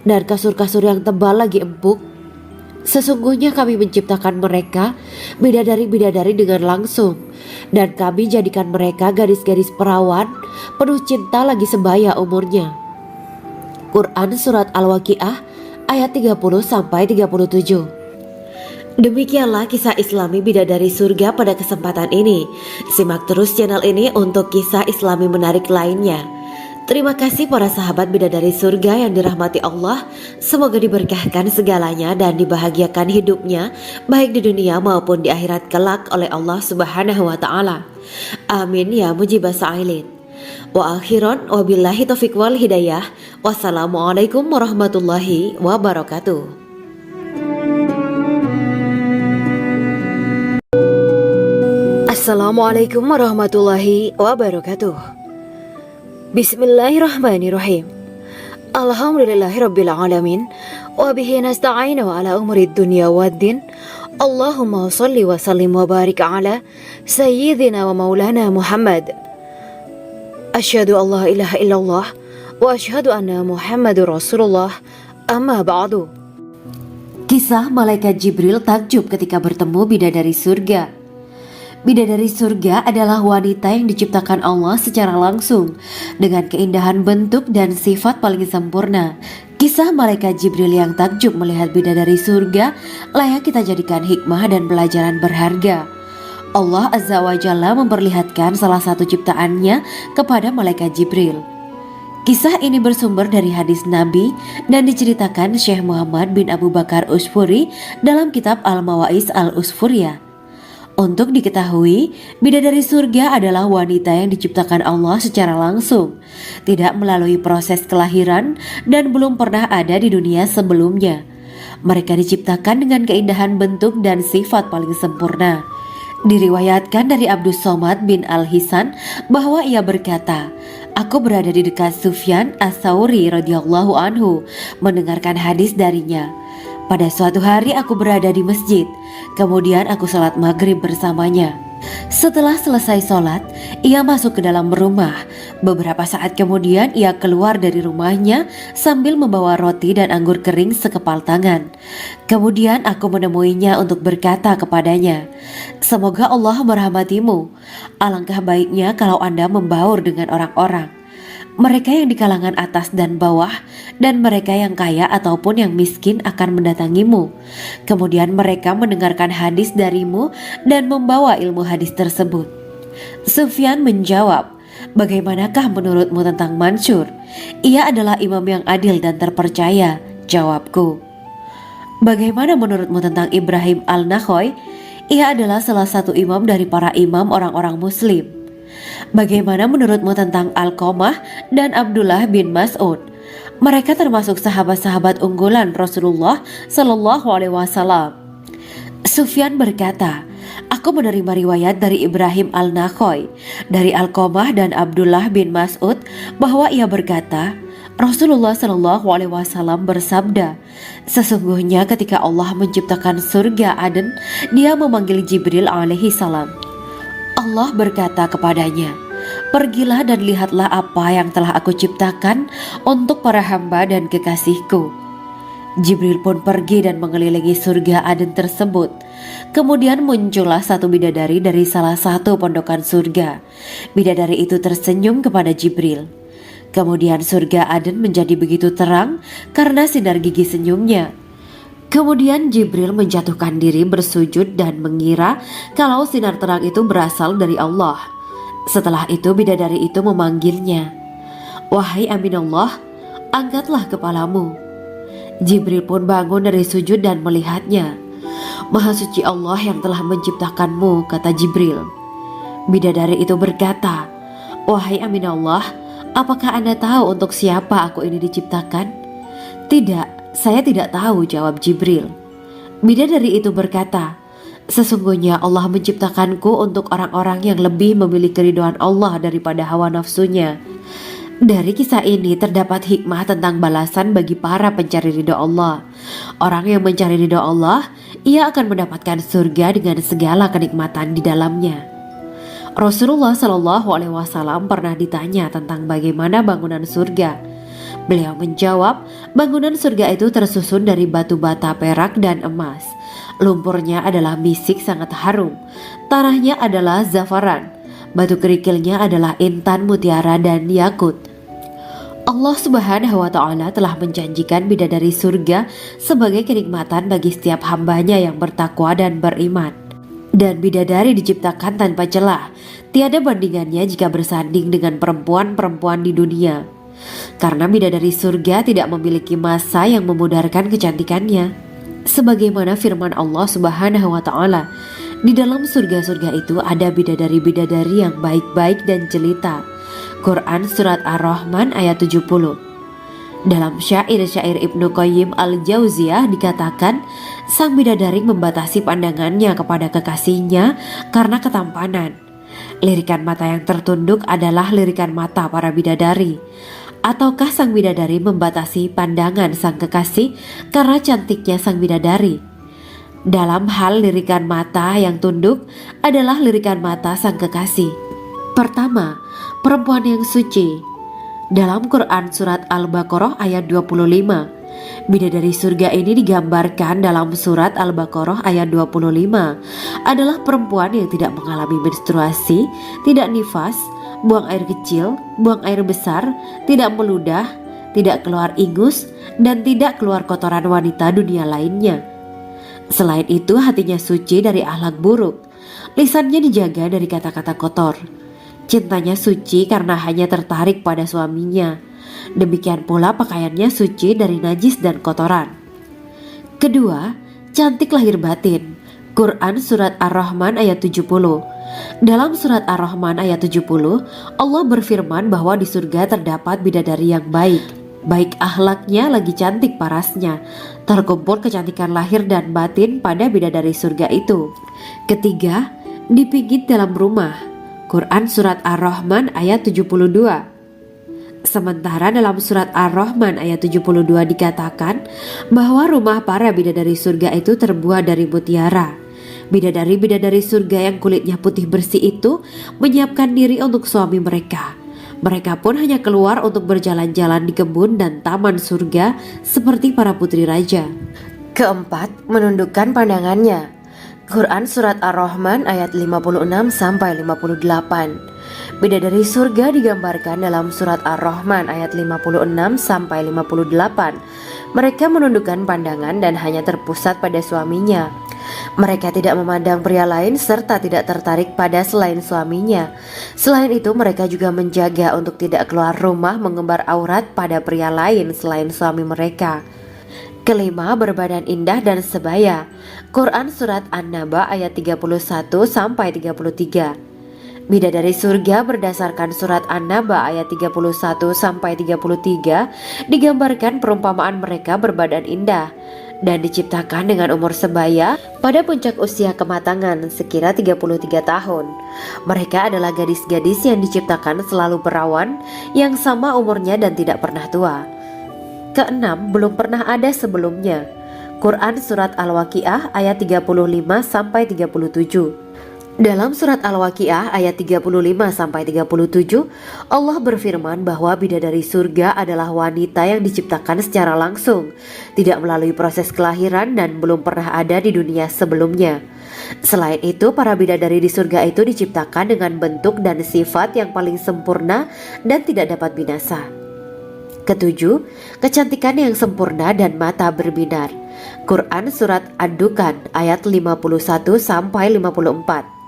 dan kasur-kasur yang tebal lagi empuk, Sesungguhnya kami menciptakan mereka bidadari-bidadari dengan langsung, dan kami jadikan mereka gadis-gadis perawan penuh cinta lagi sebaya umurnya. Quran Surat Al-Waqiah ayat 30-37. Demikianlah kisah Islami bidadari surga pada kesempatan ini. Simak terus channel ini untuk kisah Islami menarik lainnya. Terima kasih para sahabat bidadari surga yang dirahmati Allah. Semoga diberkahkan segalanya dan dibahagiakan hidupnya baik di dunia maupun di akhirat kelak oleh Allah Subhanahu wa taala. Amin ya mujibas sa'ilin. Wa akhiran wabillahi taufiq wal hidayah. Wassalamualaikum warahmatullahi wabarakatuh. Assalamualaikum warahmatullahi wabarakatuh. Bismillahirrahmanirrahim. Alhamdulillahirabbil alamin wa bihi nasta'inu ala umuri dunya waddin. Allahumma shalli wa sallim wa barik ala sayyidina wa maulana Muhammad. Asyhadu an la ilaha illallah wa asyhadu anna Muhammadur Rasulullah. Amma ba'du. Kisah malaikat Jibril takjub ketika bertemu bidadari surga. Bidadari surga adalah wanita yang diciptakan Allah secara langsung dengan keindahan bentuk dan sifat paling sempurna. Kisah malaikat Jibril yang takjub melihat bidadari surga layak kita jadikan hikmah dan pelajaran berharga. Allah Azza wa Jalla memperlihatkan salah satu ciptaannya kepada malaikat Jibril. Kisah ini bersumber dari hadis Nabi dan diceritakan Syekh Muhammad bin Abu Bakar Usfuri dalam kitab Al-Mawaiz Al-Usfuriyah. Untuk diketahui, bidadari surga adalah wanita yang diciptakan Allah secara langsung, tidak melalui proses kelahiran dan belum pernah ada di dunia sebelumnya. Mereka diciptakan dengan keindahan bentuk dan sifat paling sempurna. Diriwayatkan dari Abdus Somad bin Al-Hisan bahwa ia berkata, "Aku berada di dekat Sufyan As-Sauri radhiyallahu anhu mendengarkan hadis darinya. Pada suatu hari aku berada di masjid, kemudian aku sholat maghrib bersamanya. Setelah selesai sholat, ia masuk ke dalam rumah. Beberapa saat kemudian ia keluar dari rumahnya sambil membawa roti dan anggur kering sekepal tangan. Kemudian aku menemuinya untuk berkata kepadanya, 'Semoga Allah merahmatimu. Alangkah baiknya kalau Anda membaur dengan orang-orang. Mereka yang di kalangan atas dan bawah, dan mereka yang kaya ataupun yang miskin akan mendatangimu. Kemudian mereka mendengarkan hadis darimu dan membawa ilmu hadis tersebut.' Sufyan menjawab, 'Bagaimanakah menurutmu tentang Mansur? Ia adalah imam yang adil dan terpercaya.' Jawabku. 'Bagaimana menurutmu tentang Ibrahim Al-Nakhoy? Ia adalah salah satu imam dari para imam orang-orang muslim.' 'Bagaimana menurutmu tentang Alqamah dan Abdullah bin Mas'ud? Mereka termasuk sahabat-sahabat unggulan Rasulullah Sallallahu Alaihi Wasallam.' Sufyan berkata, 'Aku menerima riwayat dari Ibrahim Al-Nakhoy, dari Alqamah dan Abdullah bin Mas'ud bahwa ia berkata, Rasulullah Sallallahu Alaihi Wasallam bersabda, sesungguhnya ketika Allah menciptakan surga Aden, Dia memanggil Jibril alaihi salam. Allah berkata kepadanya, pergilah dan lihatlah apa yang telah aku ciptakan untuk para hamba dan kekasihku. Jibril pun pergi dan mengelilingi surga Aden tersebut. Kemudian muncullah satu bidadari dari salah satu pondokan surga. Bidadari itu tersenyum kepada Jibril. Kemudian surga Aden menjadi begitu terang karena sinar gigi senyumnya. Kemudian Jibril menjatuhkan diri bersujud dan mengira kalau sinar terang itu berasal dari Allah. Setelah itu bidadari itu memanggilnya, wahai Aminullah, angkatlah kepalamu. Jibril pun bangun dari sujud dan melihatnya. Maha suci Allah yang telah menciptakanmu, kata Jibril. Bidadari itu berkata, wahai Aminullah, apakah Anda tahu untuk siapa aku ini diciptakan? Tidak. Saya tidak tahu, jawab Jibril. Bidadari itu berkata, sesungguhnya Allah menciptakanku untuk orang-orang yang lebih memilih keridhaan Allah daripada hawa nafsunya. Dari kisah ini terdapat hikmah tentang balasan bagi para pencari ridha Allah. Orang yang mencari ridha Allah, ia akan mendapatkan surga dengan segala kenikmatan di dalamnya. Rasulullah Shallallahu Alaihi Wasallam pernah ditanya tentang bagaimana bangunan surga. Beliau menjawab, bangunan surga itu tersusun dari batu bata perak dan emas. Lumpurnya adalah misik sangat harum. Tanahnya adalah zafaran. Batu kerikilnya adalah intan, mutiara, dan yakut. Allah Subhanahu wa Ta'ala telah menjanjikan bidadari surga sebagai kenikmatan bagi setiap hambanya yang bertakwa dan beriman. Dan bidadari diciptakan tanpa celah, tiada bandingannya jika bersanding dengan perempuan-perempuan di dunia. Karena bidadari surga tidak memiliki masa yang memudarkan kecantikannya. Sebagaimana firman Allah Subhanahu wa Ta'ala, di dalam surga-surga itu ada bidadari-bidadari yang baik-baik dan jelita. Quran Surat Ar-Rahman ayat 70. Dalam syair-syair Ibnu Qayyim Al-Jauziyah dikatakan, sang bidadari membatasi pandangannya kepada kekasihnya karena ketampanan. Lirikan mata yang tertunduk adalah lirikan mata para bidadari. Ataukah sang bidadari membatasi pandangan sang kekasih karena cantiknya sang bidadari? Dalam hal lirikan mata yang tunduk adalah lirikan mata sang kekasih. Pertama, perempuan yang suci. Dalam Quran Surat Al-Baqarah ayat 25, bidadari surga ini digambarkan dalam Surat Al-Baqarah ayat 25 adalah perempuan yang tidak mengalami menstruasi, tidak nifas, buang air kecil, buang air besar, tidak meludah, tidak keluar ingus, dan tidak keluar kotoran wanita dunia lainnya. Selain itu, hatinya suci dari akhlak buruk, lisannya dijaga dari kata-kata kotor. Cintanya suci karena hanya tertarik pada suaminya. Demikian pula pakaiannya suci dari najis dan kotoran. Kedua, cantik lahir batin. Quran Surat Ar-Rahman ayat 70. Dalam Surat Ar-Rahman ayat 70, Allah berfirman bahwa di surga terdapat bidadari yang baik. Baik akhlaknya lagi cantik parasnya. Terkumpul kecantikan lahir dan batin pada bidadari surga itu. Ketiga, dipijit dalam rumah. Quran Surat Ar-Rahman ayat 72. Sementara dalam Surat Ar-Rahman ayat 72 dikatakan bahwa rumah para bidadari surga itu terbuat dari mutiara. Bidadari-bidadari surga yang kulitnya putih bersih itu menyiapkan diri untuk suami mereka. Mereka pun hanya keluar untuk berjalan-jalan di kebun dan taman surga seperti para putri raja. Keempat, menundukkan pandangannya. Quran Surat Ar-Rahman ayat 56-58. Bidadari surga digambarkan dalam Surat Ar-Rahman ayat 56-58. Mereka menundukkan pandangan dan hanya terpusat pada suaminya. Mereka tidak memandang pria lain serta tidak tertarik pada selain suaminya. Selain itu, mereka juga menjaga untuk tidak keluar rumah mengembar aurat pada pria lain selain suami mereka. Kelima, berbadan indah dan sebaya. Quran Surat An-Naba ayat 31-33. Bidadari surga berdasarkan Surat An-Naba ayat 31-33 digambarkan perumpamaan mereka berbadan indah dan diciptakan dengan umur sebaya pada puncak usia kematangan sekira 33 tahun. Mereka adalah gadis-gadis yang diciptakan selalu perawan yang sama umurnya dan tidak pernah tua. Keenam, belum pernah ada sebelumnya. Quran Surat Al-Waqiah ayat 35-37. Dalam Surat Al-Waqiah ayat 35-37, Allah berfirman bahwa bidadari surga adalah wanita yang diciptakan secara langsung, tidak melalui proses kelahiran dan belum pernah ada di dunia sebelumnya. Selain itu, para bidadari di surga itu diciptakan dengan bentuk dan sifat yang paling sempurna dan tidak dapat binasa. Ketujuh, kecantikan yang sempurna dan mata berbinar. Quran Surat Ad-Dukan ayat 51-54.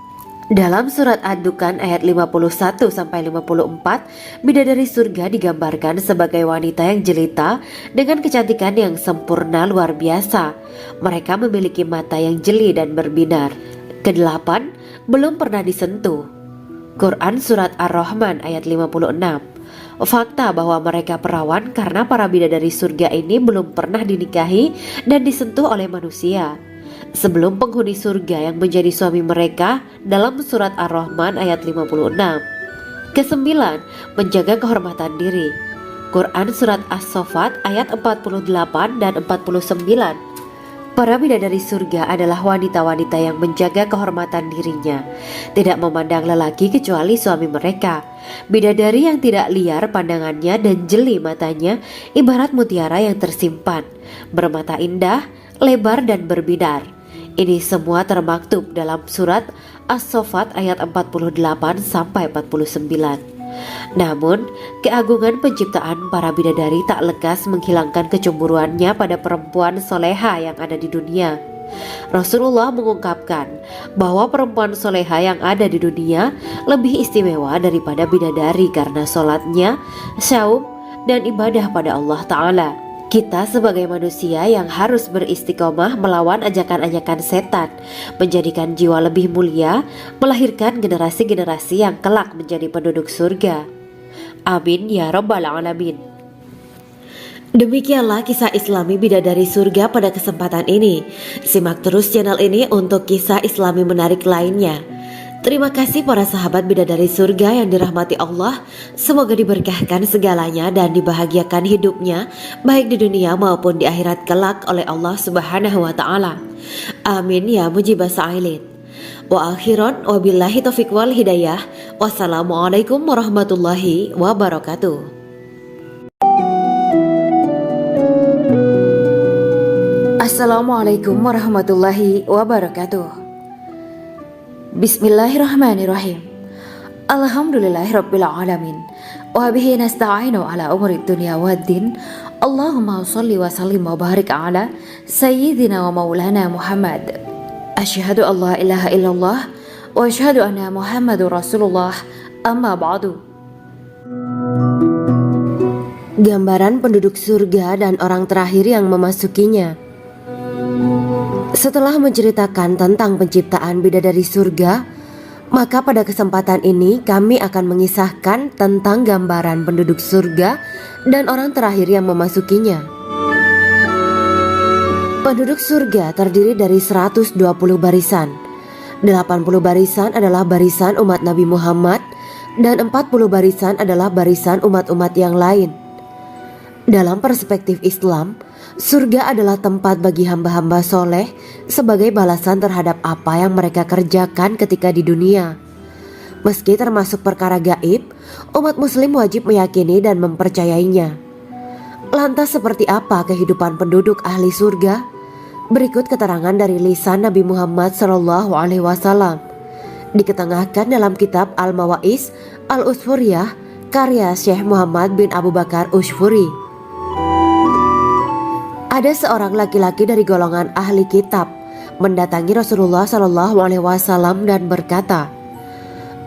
Dalam Surat Ad-Dukan ayat 51-54, bidadari surga digambarkan sebagai wanita yang jelita dengan kecantikan yang sempurna luar biasa. Mereka memiliki mata yang jeli dan berbinar. Kedelapan, belum pernah disentuh. Quran Surat Ar-Rahman ayat 56. Fakta bahwa mereka perawan karena para bidadari surga ini belum pernah dinikahi dan disentuh oleh manusia sebelum penghuni surga yang menjadi suami mereka dalam Surat Ar-Rahman ayat 56. Kesembilan, menjaga kehormatan diri. Quran Surat As-Saffat ayat 48 dan 49. Para bidadari surga adalah wanita-wanita yang menjaga kehormatan dirinya, tidak memandang lelaki kecuali suami mereka. Bidadari yang tidak liar pandangannya dan jeli matanya ibarat mutiara yang tersimpan, bermata indah, lebar dan berbinar. Ini semua termaktub dalam surat As-Saffat ayat 48 sampai 49. Namun, keagungan penciptaan para bidadari tak lekas menghilangkan kecemburuannya pada perempuan soleha yang ada di dunia. Rasulullah mengungkapkan bahwa perempuan soleha yang ada di dunia lebih istimewa daripada bidadari karena sholatnya, syaum, dan ibadah pada Allah Ta'ala. Kita sebagai manusia yang harus beristiqomah melawan ajakan-ajakan setan, menjadikan jiwa lebih mulia, melahirkan generasi-generasi yang kelak menjadi penduduk surga. Amin ya rabbal alamin. Demikianlah kisah Islami bidadari surga pada kesempatan ini. Simak terus channel ini untuk kisah Islami menarik lainnya. Terima kasih para sahabat bidadari surga yang dirahmati Allah. Semoga diberkahkan segalanya dan dibahagiakan hidupnya baik di dunia maupun di akhirat kelak oleh Allah Subhanahu wa taala. Amin ya mujibah sa'ilin. Wa akhiran wabillahi taufiq wal hidayah. Wassalamualaikum warahmatullahi wabarakatuh. Assalamualaikum warahmatullahi wabarakatuh. Bismillahirrahmanirrahim. Alhamdulillahirabbil alamin. Wa bihi nasta'inu ala umuri dunya waddin. Allahumma shalli wa sallim wa barik ala sayyidina wa maulana Muhammad. Asyhadu an la ilaha illallah wa asyhadu anna Muhammadur Rasulullah. Amma ba'du. Gambaran penduduk surga dan orang terakhir yang memasukinya. Setelah menceritakan tentang penciptaan bidadari surga, maka pada kesempatan ini kami akan mengisahkan tentang gambaran penduduk surga dan orang terakhir yang memasukinya. Penduduk surga terdiri dari 120 barisan. 80 barisan adalah barisan umat Nabi Muhammad dan 40 barisan adalah barisan umat-umat yang lain. Dalam perspektif Islam, surga adalah tempat bagi hamba-hamba soleh sebagai balasan terhadap apa yang mereka kerjakan ketika di dunia. Meski termasuk perkara gaib, umat muslim wajib meyakini dan mempercayainya. Lantas seperti apa kehidupan penduduk ahli surga? Berikut keterangan dari lisan Nabi Muhammad SAW. Diketengahkan dalam kitab Al-Mawa'is Al-Usfuriyah karya Syekh Muhammad bin Abu Bakar Ushfuri. Ada seorang laki-laki dari golongan ahli kitab mendatangi Rasulullah SAW dan berkata,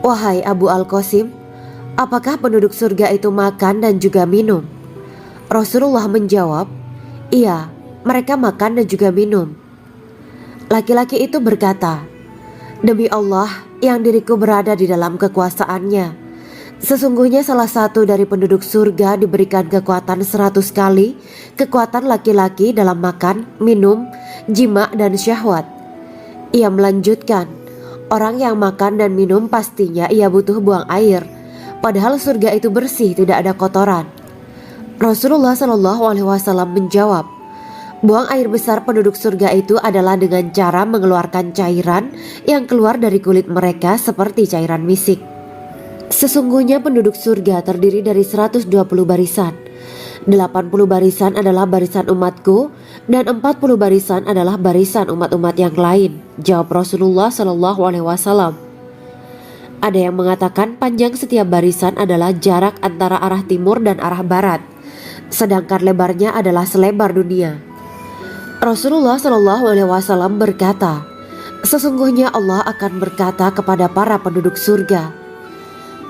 "Wahai Abu Al-Qasim, apakah penduduk surga itu makan dan juga minum?" Rasulullah menjawab, "Iya, mereka makan dan juga minum." Laki-laki itu berkata, "Demi Allah yang diriku berada di dalam kekuasaannya, sesungguhnya salah satu dari penduduk surga diberikan kekuatan 100 kali kekuatan laki-laki dalam makan, minum, jima dan syahwat." Ia melanjutkan, "Orang yang makan dan minum pastinya ia butuh buang air, padahal surga itu bersih, tidak ada kotoran." Rasulullah SAW menjawab, "Buang air besar penduduk surga itu adalah dengan cara mengeluarkan cairan yang keluar dari kulit mereka seperti cairan misik." Sesungguhnya penduduk surga terdiri dari 120 barisan. 80 barisan adalah barisan umatku dan 40 barisan adalah barisan umat-umat yang lain, jawab Rasulullah SAW. Ada yang mengatakan panjang setiap barisan adalah jarak antara arah timur dan arah barat, sedangkan lebarnya adalah selebar dunia. Rasulullah SAW berkata, "Sesungguhnya Allah akan berkata kepada para penduduk surga,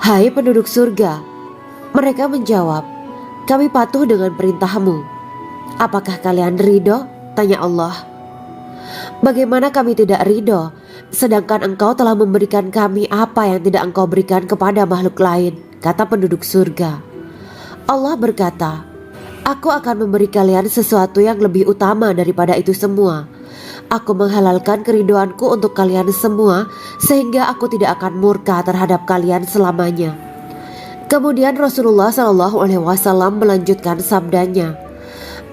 'Hai penduduk surga,' mereka menjawab, 'Kami patuh dengan perintahmu.' 'Apakah kalian ridho?' tanya Allah. 'Bagaimana kami tidak ridho, sedangkan engkau telah memberikan kami apa yang tidak engkau berikan kepada makhluk lain,' kata penduduk surga. Allah berkata, 'Aku akan memberi kalian sesuatu yang lebih utama daripada itu semua. Aku menghalalkan keridoanku untuk kalian semua sehingga aku tidak akan murka terhadap kalian selamanya.'" Kemudian Rasulullah SAW melanjutkan sabdanya,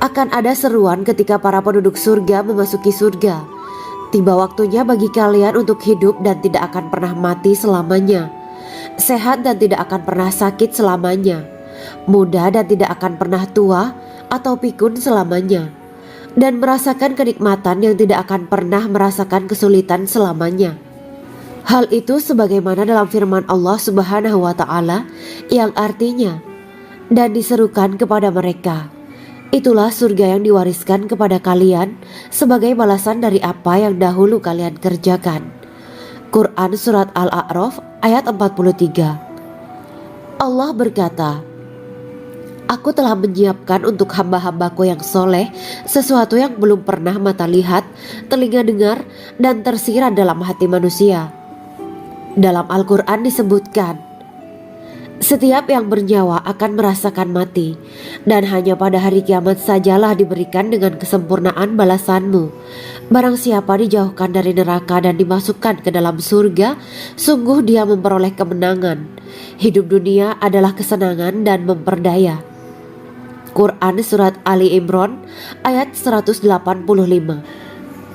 Akan ada seruan ketika para penduduk surga memasuki surga. Tiba waktunya bagi kalian untuk hidup dan tidak akan pernah mati selamanya, sehat dan tidak akan pernah sakit selamanya, muda dan tidak akan pernah tua atau pikun selamanya, dan merasakan kenikmatan yang tidak akan pernah merasakan kesulitan selamanya. Hal itu sebagaimana dalam firman Allah Subhanahu wa Ta'ala yang artinya, dan diserukan kepada mereka, itulah surga yang diwariskan kepada kalian sebagai balasan dari apa yang dahulu kalian kerjakan. Quran Surat Al-A'raf ayat 43. Allah berkata, Aku telah menyiapkan untuk hamba-hambaku yang soleh sesuatu yang belum pernah mata lihat, telinga dengar, dan tersirat dalam hati manusia. Dalam Al-Quran disebutkan, setiap yang bernyawa akan merasakan mati, dan hanya pada hari kiamat sajalah diberikan dengan kesempurnaan balasanmu. Barang siapa dijauhkan dari neraka dan dimasukkan ke dalam surga, sungguh dia memperoleh kemenangan. Hidup dunia adalah kesenangan dan memperdaya. Quran Surat Ali Imran ayat 185.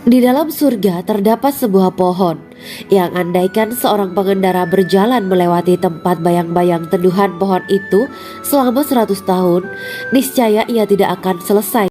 Di dalam surga terdapat sebuah pohon yang andaikan seorang pengendara berjalan melewati tempat bayang-bayang teduhan pohon itu selama 100 tahun, niscaya ia tidak akan selesai